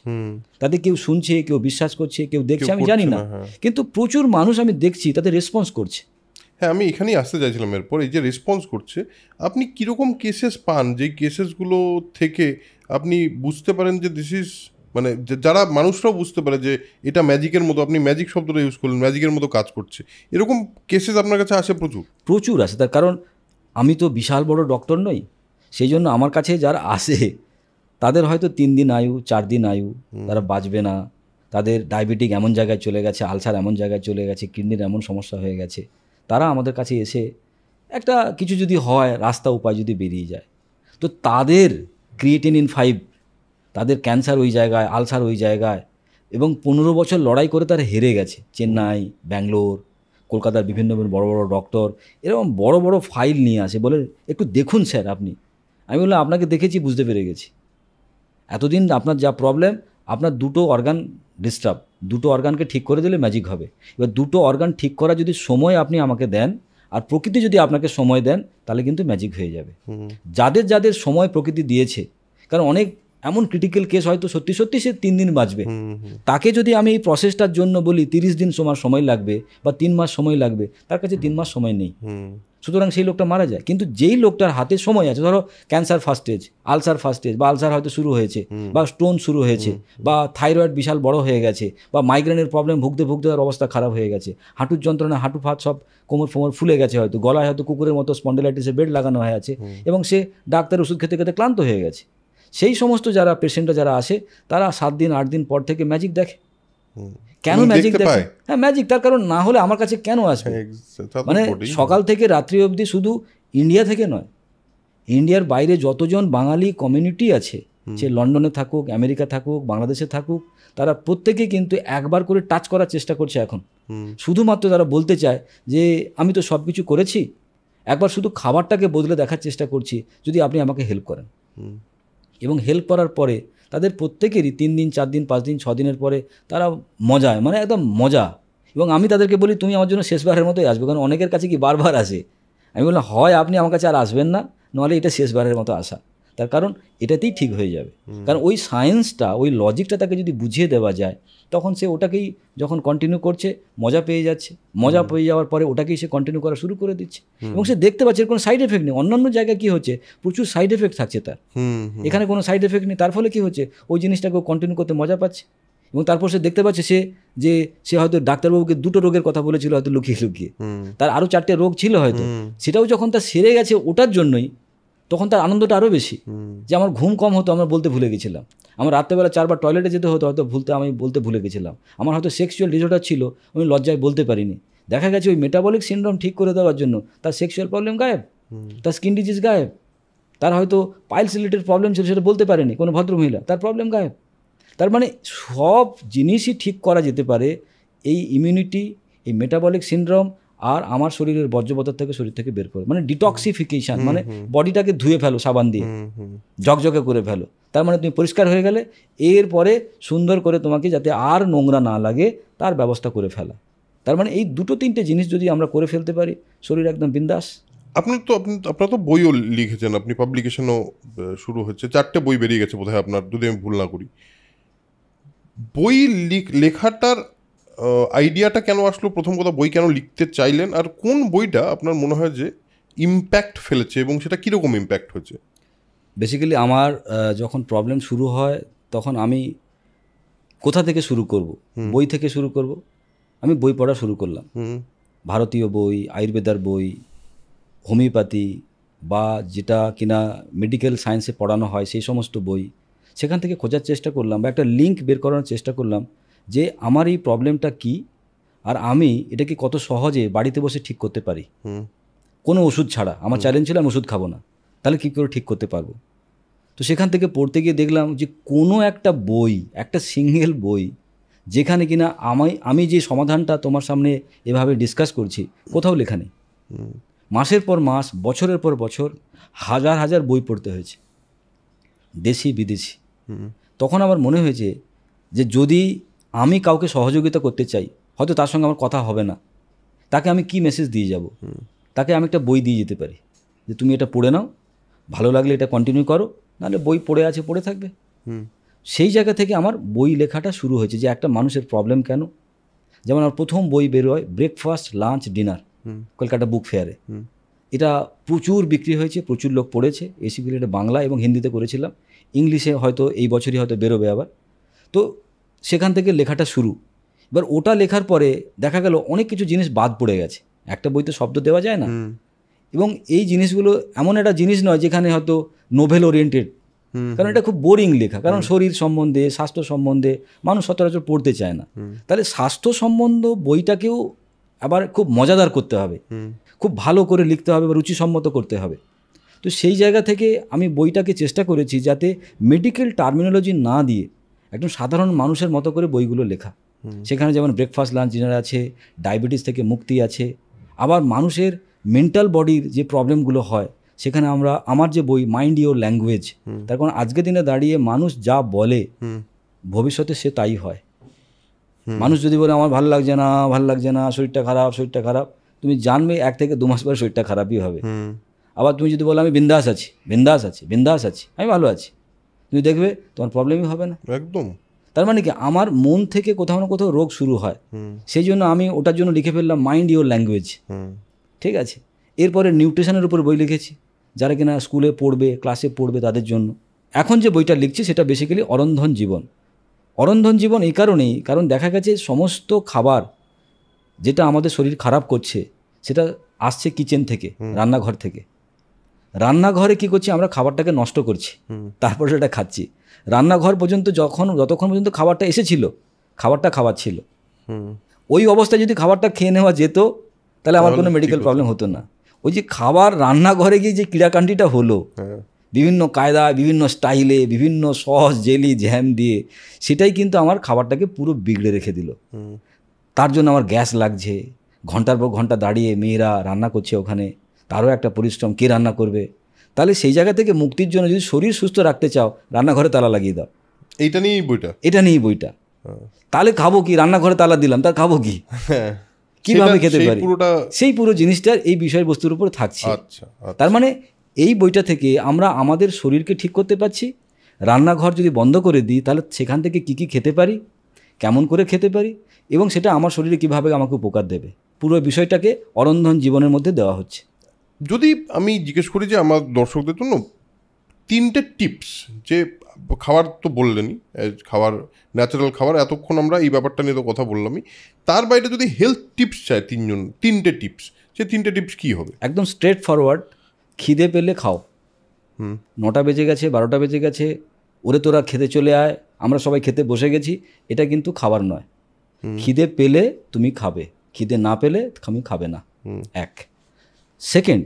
তাদের কেউ শুনছে, কেউ বিশ্বাস করছে, কেউ দেখছে, আমি জানি না, কিন্তু প্রচুর মানুষ আমি দেখছি তাদের রেসপন্স করছে। হ্যাঁ, আমি এখানেই আসতে চাইছিলাম। এরপর এই যে রেসপন্স করছে, আপনি কীরকম কেসেস পান যেই কেসেসগুলো থেকে আপনি বুঝতে পারেন যে দিস ইজ মানে যারা মানুষরাও বুঝতে পারে যে এটা ম্যাজিকের মতো, আপনি ম্যাজিক শব্দটা ইউজ করলেন, ম্যাজিকের মতো কাজ করছে, এরকম কেসেস আপনার কাছে আসে? প্রচুর আসে। তার কারণ আমি তো বিশাল বড় ডক্টর নই, সেই জন্য আমার কাছে যারা আসে তাদের হয়তো 3 দিন আয়ু, 4 দিন আয়ু, তারা বাঁচবে না, তাদের ডায়াবেটিক এমন জায়গায় চলে গেছে, আলসার এমন জায়গায় চলে গেছে, কিডনির এমন সমস্যা হয়ে গেছে, তারা আমাদের কাছে এসে একটা কিছু যদি হয়, রাস্তা উপায় যদি বেরিয়ে যায়, তো তাদের ক্রিয়েটিনিন 5, তাদের ক্যান্সার ওই জায়গায়, আলসার ওই জায়গায়, এবং 15 বছর লড়াই করে তারা হেরে গেছে। চেন্নাই, ব্যাঙ্গালোর, কলকাতার বিভিন্ন বড় বড় ডক্টর এরকম বড় বড় ফাইল নিয়ে আসে, বলে একটু দেখুন স্যার আপনি। আমি বললাম আপনাকে দেখেছি, বুঝতে পেরে গেছি, এতদিন আপনার যা প্রবলেম, আপনার 2টো অর্গান ডিস্টার্ব, 2টো অর্গানকে ঠিক করে দিলে ম্যাজিক হবে। এবার 2টো অর্গান ঠিক করা যদি সময় আপনি আমাকে দেন আর প্রকৃতি যদি আপনাকে সময় দেন, তাহলে কিন্তু ম্যাজিক হয়ে যাবে। যাদের যাদের সময় প্রকৃতি দিয়েছে, কারণ অনেক এমন ক্রিটিক্যাল কেস হয়তো সত্যি সত্যি সে 3 দিন বাঁচবে, তাকে যদি আমি এই প্রসেসটার জন্য বলি 30 দিন সময় লাগবে বা 3 মাস সময় লাগবে, তার কাছে 3 মাস সময় নেই, সুতরাং সেই লোকটা মারা যায়। কিন্তু যেই লোকটার হাতে সময় আছে, ধরো cancer first stage, ulcer first stage, বা আলসার হয়তো শুরু হয়েছে, বা স্টোন শুরু হয়েছে, বা থাইরয়েড বিশাল বড় হয়ে গেছে, বা মাইগ্রেনের প্রবলেম ভুগতে ভুগতে তার অবস্থা খারাপ হয়ে গেছে, হাঁটুর যন্ত্রণা, হাঁটু ফাট সব কোমর ফোমর ফুলে গেছে, হয়তো গলায় হয়তো কুকুরের মতো স্পন্ডিলাইটিসের বেড লাগানো হয়ে আছে, এবং সে ডাক্তার ওষুধ খেতে খেতে ক্লান্ত হয়ে গেছে, সেই সমস্ত যারা পেশেন্টরা যারা আসে, তারা 7 দিন 8 দিন পর থেকে ম্যাজিক দেখে। কেন ম্যাজিক দেখে? হ্যাঁ, ম্যাজিক, তার কারণ না হলে আমার কাছে কেন আসবে? মানে সকাল থেকে রাত্রি অবধি শুধু ইন্ডিয়া থেকে নয়, ইন্ডিয়ার বাইরে যতজন বাঙালি কমিউনিটি আছে, সে লন্ডনে থাকুক, আমেরিকা থাকুক, বাংলাদেশে থাকুক, তারা প্রত্যেকে কিন্তু একবার করে টাচ করার চেষ্টা করছে এখন। শুধুমাত্র তারা বলতে চায় যে আমি তো সব কিছু করেছি, একবার শুধু খাবারটাকে বদলে দেখার চেষ্টা করছি, যদি আপনি আমাকে হেল্প করেন। এবং হেল্প করার পরে তাদের প্রত্যেকেরই 3 দিন 4 দিন 5 দিন 6 দিনের পরে তারা মজায়, মানে একদম মজা। এবং আমি তাদেরকে বলি তুমি আমার জন্য শেষবারের মতোই আসবে, কারণ অনেকের কাছে কি বারবার আসে। আমি বললাম হয় আপনি আমার কাছে আর আসবেন না, নাহলে এটা শেষবারের মতো আসা। তার কারণ এটাতেই ঠিক হয়ে যাবে। কারণ ওই সায়েন্সটা, ওই লজিকটা তাকে যদি বুঝিয়ে দেওয়া যায়, তখন সে ওটাকেই যখন কন্টিনিউ করছে, মজা পেয়ে যাচ্ছে। মজা পেয়ে যাওয়ার পরে ওটাকেই সে কন্টিনিউ করা শুরু করে দিচ্ছে। এবং সে দেখতে পাচ্ছে এর কোনো সাইড এফেক্ট নেই। অন্যান্য জায়গায় কী হচ্ছে, প্রচুর সাইড এফেক্ট থাকছে তার, এখানে কোনো সাইড এফেক্ট নেই। তার ফলে কী হচ্ছে, ওই জিনিসটাকে কন্টিনিউ করতে মজা পাচ্ছে। এবং তারপর সে দেখতে পাচ্ছে সে হয়তো ডাক্তারবাবুকে 2টো রোগের কথা বলেছিল হয়তো লুকিয়ে লুকিয়ে, তার আরও 4টে রোগ ছিল হয়তো, সেটাও যখন তার সেরে গেছে ওটার জন্যই, তখন তার আনন্দটা আরও বেশি। যে আমার ঘুম কম হতো, আমরা বলতে ভুলে গেছিলাম, আমার রাত্রেবেলা 4বার টয়লেটে যেতে হতো, হয়তো আমি বলতে ভুলে গেছিলাম, আমার হয়তো সেক্সুয়াল ডিসঅর্ডার ছিল, আমি লজ্জায় বলতে পারিনি। দেখা গেছে ওই মেটাবলিক সিনড্রোম ঠিক করে দেওয়ার জন্য তার সেক্সুয়াল প্রবলেম গায়েব, তার স্কিন ডিজিজ গায়েব, তার হয়তো পাইলস রিলেটেড প্রবলেম ছিল, সেটা বলতে পারেনি কোনো ভদ্রমহিলা, তার প্রবলেম গায়েব। তার মানে সব জিনিসই ঠিক করা যেতে পারে এই ইমিউনিটি, এই মেটাবলিক সিনড্রোম আর আমার শরীরের বর্জ্য পদার্থ থেকে শরীর থেকে বের করে, মানে ডিটক্সিফিকেশান, মানে বডিটাকে ধুয়ে ফেলো সাবান দিয়ে, ঝকঝকে করে ফেলো। তার মানে তুমি পরিষ্কার হয়ে গেলে, এরপরে সুন্দর করে তোমাকে যাতে আর নোংরা না লাগে তার ব্যবস্থা করে ফেলা। তার মানে এই 2-3টে জিনিস যদি আমরা করে ফেলতে পারি, শরীর একদম বিন্দাস। আপনারা তো বইও লিখেছেন, আপনি পাবলিকেশনও শুরু হচ্ছে, 4টে বই বেরিয়ে গেছে বোধহয় আপনার, যদি আমি ভুল না করি। বই লেখাটার আইডিয়াটা কেন আসলো, প্রথম কথা বই কেন লিখতে চাইলেন, আর কোন বইটা আপনার মনে হয় যে ইম্প্যাক্ট ফেলেছে এবং সেটা কীরকম ইম্প্যাক্ট হয়েছে? বেসিক্যালি আমার যখন প্রবলেম শুরু হয়, তখন আমি কোথা থেকে শুরু করব, বই থেকে শুরু করব। আমি বই পড়া শুরু করলাম, ভারতীয় বই, আয়ুর্বেদার বই, হোমিওপ্যাথি বা যেটা কিনা মেডিকেল সায়েন্সে পড়ানো হয় সেই সমস্ত বই, সেখান থেকে খোঁজার চেষ্টা করলাম বা একটা লিঙ্ক বের করার চেষ্টা করলাম যে আমার এই প্রবলেমটা কি, আর আমি এটাকে কত সহজে বাড়িতে বসে ঠিক করতে পারি কোনো ওষুধ ছাড়া। আমার চ্যালেঞ্জ ছিল আমি ওষুধ খাবো না, তাহলে কী করে ঠিক করতে পারবো। তো সেখান থেকে পড়তে গিয়ে দেখলাম যে কোনো একটা বই, একটা সিঙ্গেল বই, যেখানে কিনা আমি যে সমাধানটা তোমার সামনে এভাবে ডিসকাস করছি, কোথাও লেখা নেই। মাসের পর মাস, বছরের পর বছর, হাজার হাজার বই পড়তে হয়েছে, দেশি বিদেশি। তখন আমার মনে হয়েছে যে যদি আমি কাউকে সহযোগিতা করতে চাই, হয়তো তার সঙ্গে আমার কথা হবে না, তাকে আমি কি মেসেজ দিয়ে যাব? তাকে আমি একটা বই দিয়ে যেতে পারি যে তুমি এটা পড়ে নাও, ভালো লাগলে এটা কন্টিনিউ করো, নাহলে বই পড়ে আছে পড়ে থাকবে। সেই জায়গা থেকে আমার বই লেখাটা শুরু হয়েছে যে একটা মানুষের প্রবলেম কেন। যেমন আমার প্রথম বই বেরোয় ব্রেকফাস্ট, লাঞ্চ, ডিনার, কলকাতা বুক ফেয়ারে। এটা প্রচুর বিক্রি হয়েছে, প্রচুর লোক পড়েছে। বেসিক্যালি এটা বাংলা এবং হিন্দিতে করেছিলাম, ইংলিশে হয়তো এই বছরই হয়তো বেরোবে আবার। তো সেখান থেকে লেখাটা শুরু। এবার ওটা লেখার পরে দেখা গেল অনেক কিছু জিনিস বাদ পড়ে গেছে, একটা বইতে শব্দ দেওয়া যায় না। এবং এই জিনিসগুলো এমন একটা জিনিস নয় যেখানে হয়তো নোভেল ওরিয়েন্টেড, কারণ এটা খুব বোরিং লেখা, কারণ শরীর সম্বন্ধে, স্বাস্থ্য সম্বন্ধে মানুষ সচরাচর পড়তে চায় না। তাহলে স্বাস্থ্য সম্বন্ধ বইটাকেও আবার খুব মজাদার করতে হবে, খুব ভালো করে লিখতে হবে বা রুচিসম্মত করতে হবে। তো সেই জায়গা থেকে আমি বইটাকে চেষ্টা করেছি যাতে মেডিকেল টার্মিনোলজি না দিয়ে একদম সাধারণ মানুষের মতো করে বইগুলো লেখা। সেখানে যেমন ব্রেকফাস্ট, লাঞ্চ, ডিনার আছে, ডায়াবেটিস থেকে মুক্তি আছে, আবার মানুষের মেন্টাল বডির যে প্রবলেমগুলো হয় সেখানে আমার যে বই মাইন্ড ইওর ল্যাঙ্গুয়েজ, তার কারণ আজকের দিনে দাঁড়িয়ে মানুষ যা বলে ভবিষ্যতে সে তাই হয়। মানুষ যদি বলে আমার ভালো লাগছে না, শরীরটা খারাপ, তুমি জানবে 1 থেকে 2 মাস পরে শরীরটা খারাপই হবে। আবার তুমি যদি বলো আমি বিন্দাস আছি, আমি ভালো আছি, তুমি দেখবে তোমার প্রবলেমই হবে না একদম। তার মানে কি আমার মন থেকে কোথাও না কোথাও রোগ শুরু হয়, সেই জন্য আমি ওটার জন্য লিখে ফেললাম মাইন্ড ইওর ল্যাঙ্গুয়েজ। ঠিক আছে, এরপরে নিউট্রিশনের উপর বই লিখেছি, যারা কিনা স্কুলে পড়বে, ক্লাসে পড়বে তাদের জন্য। এখন যে বইটা লিখছি সেটা বেসিক্যালি অরন্ধন জীবন। এই কারণেই, কারণ দেখা গেছে সমস্ত খাবার যেটা আমাদের শরীর খারাপ করছে সেটা আসছে কিচেন থেকে, রান্নাঘর থেকে। রান্নাঘরে কী করছি আমরা, খাবারটাকে নষ্ট করছি, তারপরে সেটা খাচ্ছি। রান্নাঘর পর্যন্ত যতক্ষণ পর্যন্ত খাবারটা এসেছিল, খাবারটা খাওয়াচ্ছিল, ওই অবস্থায় যদি খাবারটা খেয়ে নেওয়া যেত তাহলে আমার কোনো মেডিকেল প্রবলেম হতো না। ওই যে খাবার রান্নাঘরে গিয়ে যে ক্রীড়াকাণ্ডিটা হলো, বিভিন্ন কায়দায়, বিভিন্ন স্টাইলে, বিভিন্ন সস, জেলি, জ্যাম দিয়ে, সেটাই কিন্তু আমার খাবারটাকে পুরো বিগড়ে রেখে দিল। তার জন্য আমার গ্যাস লাগছে, ঘন্টার পর ঘন্টা দাঁড়িয়ে মেয়েরা রান্না করছে ওখানে, তারও একটা পরিশ্রম, কে রান্না করবে? তাহলে সেই জায়গা থেকে মুক্তির জন্য যদি শরীর সুস্থ রাখতে চাও, রান্নাঘরে তালা লাগিয়ে দাও। এইটা নিয়েই বইটা, এটা নিয়েই বইটা। তাহলে খাবো কি? রান্নাঘরে তালা দিলাম, তার খাবো কি? কিভাবে খেতে পারি? সেই পুরো জিনিসটার এই বিষয়বস্তুর উপর থাকছে। তার মানে এই বইটা থেকে আমরা আমাদের শরীরকে ঠিক করতে পারছি। রান্নাঘর যদি বন্ধ করে দিই, তাহলে সেখান থেকে কী কী খেতে পারি, কেমন করে খেতে পারি, এবং সেটা আমার শরীরে কীভাবে আমাকে উপকার দেবে, পুরো বিষয়টাকে অরন্ধন জীবনের মধ্যে দেওয়া হচ্ছে। যদি আমি জিজ্ঞেস করি যে আমার দর্শকদের জন্য 3টে টিপস, যে খাবার তো বললেনই, খাবার ন্যাচারাল খাবার, এতক্ষণ আমরা এই ব্যাপারটা নিয়ে তো কথা বললামই, তার বাইরে যদি হেলথ টিপস চায় 3টে টিপস, সে 3টে টিপস কী হবে? একদম স্ট্রেট ফরওয়ার্ড, খিদে পেলে খাও। 9টা বেজে গেছে, 12টা বেজে গেছে, ওরে তোরা খেতে চলে আয়, আমরা সবাই খেতে বসে গেছি, এটা কিন্তু খাবার নয়। খিদে পেলে তুমি খাবে, খিদে না পেলে তুমি খাবে না। এক। সেকেন্ড,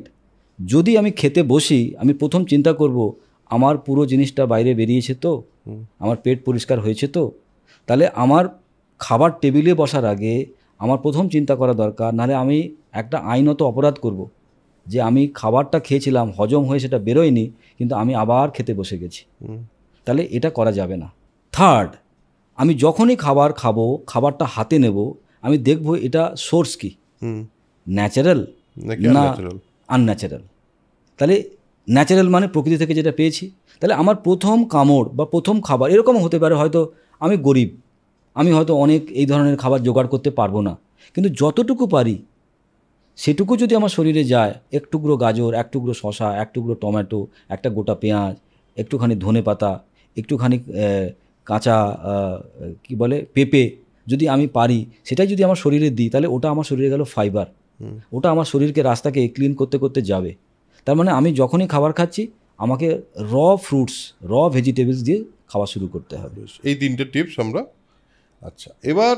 যদি আমি খেতে বসি, আমি প্রথম চিন্তা করব আমার পুরো জিনিসটা বাইরে বেরিয়েছে তো, আমার পেট পরিষ্কার হয়েছে তো। তাহলে আমার খাবার টেবিলে বসার আগে আমার প্রথম চিন্তা করা দরকার, নাহলে আমি একটা আইনত অপরাধ করব যে আমি খাবারটা খেয়েছিলাম, হজম হয়ে সেটা বেরোয়নি, কিন্তু আমি আবার খেতে বসে গেছি। তাহলে এটা করা যাবে না। থার্ড, আমি যখনই খাবার খাবো, খাবারটা হাতে নেব, আমি দেখব এটা সোর্স কি, ন্যাচারাল না আনন্যাচারাল। তাহলে ন্যাচারাল মানে প্রকৃতি থেকে যেটা পেয়েছি। তাহলে আমার প্রথম কামড় বা প্রথম খাবার এরকম হতে পারে, হয়তো আমি গরিব, আমি হয়তো অনেক এই ধরনের খাবার জোগাড় করতে পারবো না, কিন্তু যতটুকু পারি সেটুকু যদি আমার শরীরে যায়, এক টুকরো গাজর, এক টুকরো শশা, এক টুকরো টমেটো, একটা গোটা পেঁয়াজ, একটুখানি ধনে পাতা, একটুখানি কাঁচা কি বলে পেঁপে, যদি আমি পারি সেটাই যদি আমার শরীরে দিই, তাহলে ওটা আমার শরীরে গেল ফাইবার, ওটা আমার শরীরকে রাস্তাকে ক্লিন করতে করতে যাবে। তার মানে আমি যখনই খাবার খাচ্ছি, আমাকে র ফ্রুটস, র ভেজিটেবলস দিয়ে খাওয়া শুরু করতে হবে। এই 3টে টিপস আমরা। আচ্ছা, এবার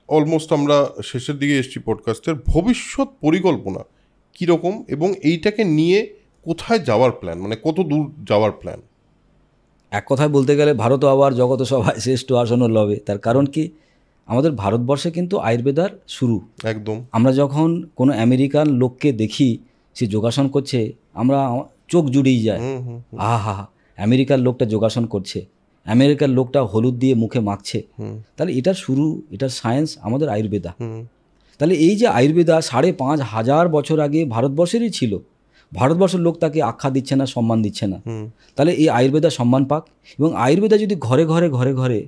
অলমোস্ট আমরা শেষের দিকে এসেছি পডকাস্টের। ভবিষ্যৎ পরিকল্পনা কীরকম, এবং এইটাকে নিয়ে কোথায় যাওয়ার প্ল্যান, মানে কত দূর যাওয়ার প্ল্যান? এক কথায় বলতে গেলে ভারত আবার জগত সভায় শ্রেষ্ঠ আসন লবে। তার কারণ কি, আমাদের ভারতবর্ষে কিন্তু আয়ুর্বেদার শুরু। একদম। আমরা যখন কোনো আমেরিকান লোককে দেখি সে যোগাসন করছে, আমরা চোখ জুড়েই যায়, আহা আমেরিকার লোকটা যোগাসন করছে, আমেরিকার লোকটা হলুদ দিয়ে মুখে মাখছে। তাহলে এটার শুরু, এটার সায়েন্স আমাদের আয়ুর্বেদা। তাহলে এই যে আয়ুর্বেদা 5,500 বছর আগে ভারতবর্ষেরই ছিল, ভারতবর্ষের লোক তাকে আখ্যা দিচ্ছে না, সম্মান দিচ্ছে না। তাহলে এই আয়ুর্বেদা সম্মান পাক, এবং আয়ুর্বেদা যদি ঘরে ঘরে ঘরে ঘরে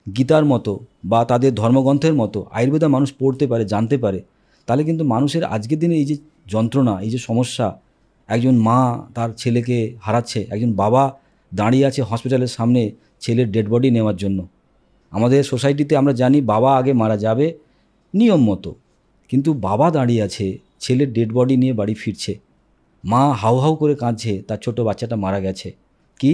গীতার মতো বা তাদের ধর্মগ্রন্থের মতো আয়ুর্বেদা মানুষ পড়তে পারে, জানতে পারে, তাহলে কিন্তু মানুষের আজকের দিনে এই যে যন্ত্রণা, এই যে সমস্যা, একজন মা তার ছেলেকে হারাচ্ছে, একজন বাবা দাঁড়িয়ে আছে হসপিটালের সামনে ছেলের ডেড বডি নেওয়ার জন্য। আমাদের সোসাইটিতে আমরা জানি বাবা আগে মারা যাবে নিয়ম মতো, কিন্তু বাবা দাঁড়িয়ে আছে ছেলের ডেড বডি নিয়ে বাড়ি ফিরছে, মা হাউ হাউ করে কাঁদছে, তার ছোট বাচ্চাটা মারা গেছে, কি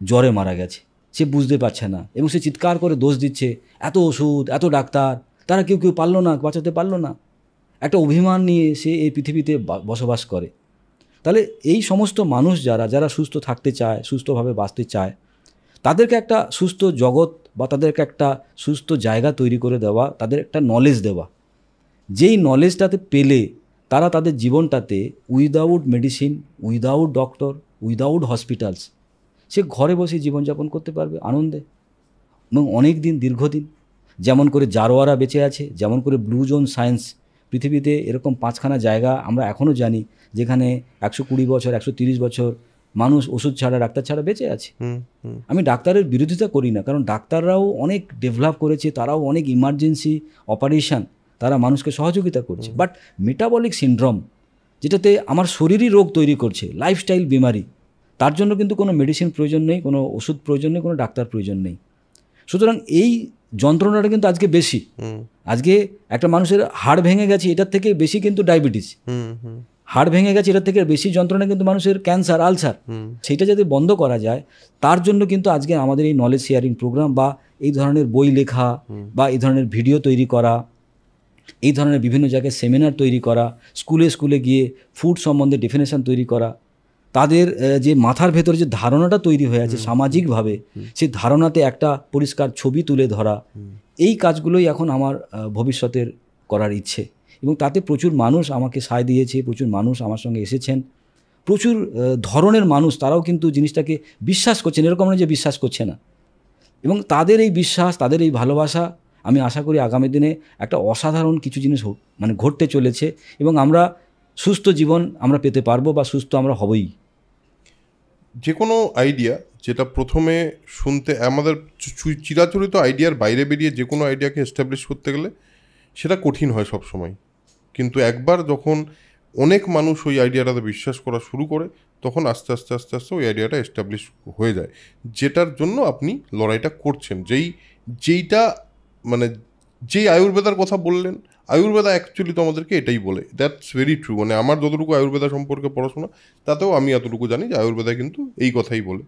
জ্বরে মারা গেছে, সে বুঝতে পারছে না, এবং সে চিৎকার করে দোষ দিচ্ছে, এত ওষুধ, এত ডাক্তার, তারা কেউ পারলো না, বাঁচাতে পারলো না। একটা অভিমান নিয়ে সে এই পৃথিবীতে বসবাস করে। তাহলে এই সমস্ত মানুষ যারা সুস্থ থাকতে চায়, সুস্থভাবে বাঁচতে চায়, তাদেরকে একটা সুস্থ জগৎ বা তাদেরকে একটা সুস্থ জায়গা তৈরি করে দেওয়া, তাদের একটা নলেজ দেওয়া, যেই নলেজটাতে পেলে তারা তাদের জীবনটাতে without medicine, without doctor, without hospitals, সে ঘরে বসে জীবনযাপন করতে পারবে আনন্দে, এবং অনেক দিন, দীর্ঘদিন। যেমন করে জারোয়ারা বেঁচে আছে, যেমন করে ব্লু জোন সায়েন্স, পৃথিবীতে এরকম 5খানা জায়গা আমরা এখনও জানি যেখানে 120 বছর, 130 বছর মানুষ ওষুধ ছাড়া, ডাক্তার ছাড়া বেঁচে আছে। আমি ডাক্তারের বিরোধিতা করি না, কারণ ডাক্তাররাও অনেক ডেভেলপ করেছে, তারাও অনেক ইমার্জেন্সি অপারেশন তারা মানুষকে সহযোগিতা করছে। বাট মেটাবলিক সিনড্রোম, যেটাতে আমার শরীরই রোগ তৈরি করছে, লাইফস্টাইল বিমারি, তার জন্য কিন্তু কোনো মেডিসিন প্রয়োজন নেই, কোনো ওষুধ প্রয়োজন নেই, কোনো ডাক্তার প্রয়োজন নেই। সুতরাং এই যন্ত্রণাটা কিন্তু আজকে বেশি। আজকে একটা মানুষের হাড় ভেঙে গেছে, এটার থেকে বেশি কিন্তু ডায়াবেটিস। হাড় ভেঙে গেছে, এটার থেকে বেশি যন্ত্রণা কিন্তু মানুষের ক্যান্সার, আলসার। সেটা যদি বন্ধ করা যায়, তার জন্য কিন্তু আজকে আমাদের এই নলেজ শেয়ারিং প্রোগ্রাম বা এই ধরনের বই লেখা বা এই ধরনের ভিডিও তৈরি করা, এই ধরনের বিভিন্ন জায়গায় সেমিনার তৈরি করা, স্কুলে স্কুলে গিয়ে ফুড সম্বন্ধে ডেফিনেশন তৈরি করা, তাদের যে মাথার ভেতরে যে ধারণাটা তৈরি হয়ে আছে সামাজিকভাবে, সেই ধারণাতে একটা পরিষ্কার ছবি তুলে ধরা, এই কাজগুলোই এখন আমার ভবিষ্যতের করার ইচ্ছে। এবং তাতে প্রচুর মানুষ আমাকে সায় দিয়েছে, প্রচুর মানুষ আমার সঙ্গে এসেছেন, প্রচুর ধরনের মানুষ, তারাও কিন্তু জিনিসটাকে বিশ্বাস করছেন, এরকম না যে বিশ্বাস করছে না। এবং তাদের এই বিশ্বাস, তাদের এই ভালোবাসা, আমি আশা করি আগামী দিনে একটা অসাধারণ কিছু জিনিস মানে ঘটতে চলেছে, এবং আমরা সুস্থ জীবন আমরা পেতে পারবো, বা সুস্থ আমরা হবই। যে কোনো আইডিয়া যেটা প্রথমে শুনতে আমাদের চিরাচরিত আইডিয়ার বাইরে বেরিয়ে যে কোনো আইডিয়াকে এস্টাবলিশ করতে গেলে সেটা কঠিন হয় সব সময়, কিন্তু একবার যখন অনেক মানুষ ওই আইডিয়াটাতে বিশ্বাস করা শুরু করে, তখন আস্তে আস্তে আস্তে আস্তে ওই আইডিয়াটা এস্টাবলিশ হয়ে যায়, যেটার জন্য আপনি লড়াইটা করছেন। যেইটা মানে যেই আয়ুর্বেদার কথা বললেন, আয়ুর্বেদা অ্যাকচুয়ালি তো আমাদেরকে এটাই বলে, দ্যাটস ভেরি ট্রু। মানে আমার যতটুকু আয়ুর্বেদা সম্পর্কে পড়াশোনা, তাতেও আমি এতটুকু জানি যে আয়ুর্বেদা কিন্তু এই কথাই বলে।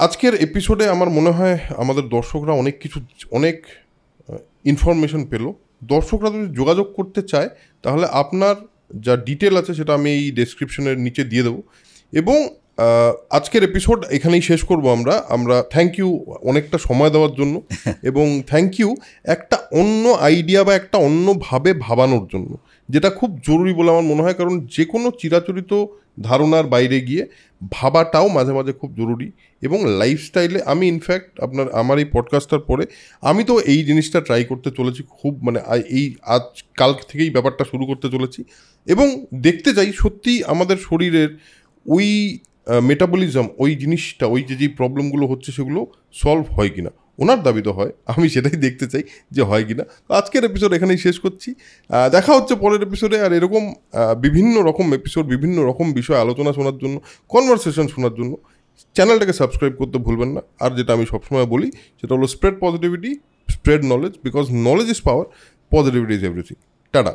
আজকের এপিসোডে আমার মনে হয় আমাদের দর্শকরা অনেক ইনফরমেশন পেল। দর্শকরা যদি যোগাযোগ করতে চায় তাহলে আপনার যা ডিটেল আছে সেটা আমি এই ডেসক্রিপশনের নিচে দিয়ে দেবো। এবং আজকের এপিসোড এখানেই শেষ করব আমরা থ্যাংক ইউ অনেকটা সময় দেওয়ার জন্য, এবং থ্যাংক ইউ একটা অন্য আইডিয়া বা একটা অন্যভাবে ভাবানোর জন্য, যেটা খুব জরুরি বলে আমার মনে হয়। কারণ যে কোনো চিরাচরিত ধারণার বাইরে গিয়ে ভাবাটাও মাঝে মাঝে খুব জরুরি। এবং লাইফস্টাইলে আমি ইনফ্যাক্ট আমার এই পডকাস্টটার পরে আমি তো এই জিনিসটা ট্রাই করতে চলেছি, খুব মানে এই কাল থেকেই ব্যাপারটা শুরু করতে চলেছি, এবং দেখতে চাই সত্যি আমাদের শরীরের ওই মেটাবলিজম, ওই জিনিসটা, ওই যে প্রবলেমগুলো হচ্ছে সেগুলো সলভ হয় কিনা। ওনার দাবি তো হয়, আমি সেটাই দেখতে চাই যে হয় কিনা। তো আজকের এপিসোড এখানেই শেষ করছি, দেখা হচ্ছে পরের এপিসোডে। আর এরকম বিভিন্ন রকম এপিসোড, বিভিন্ন রকম বিষয় আলোচনা শোনার জন্য, কনভারসেশন শোনার জন্য চ্যানেলটাকে সাবস্ক্রাইব করতে ভুলবেন না। আর যেটা আমি সবসময় বলি সেটা হলো spread positivity, spread knowledge, because knowledge is power, positivity is everything. Tata.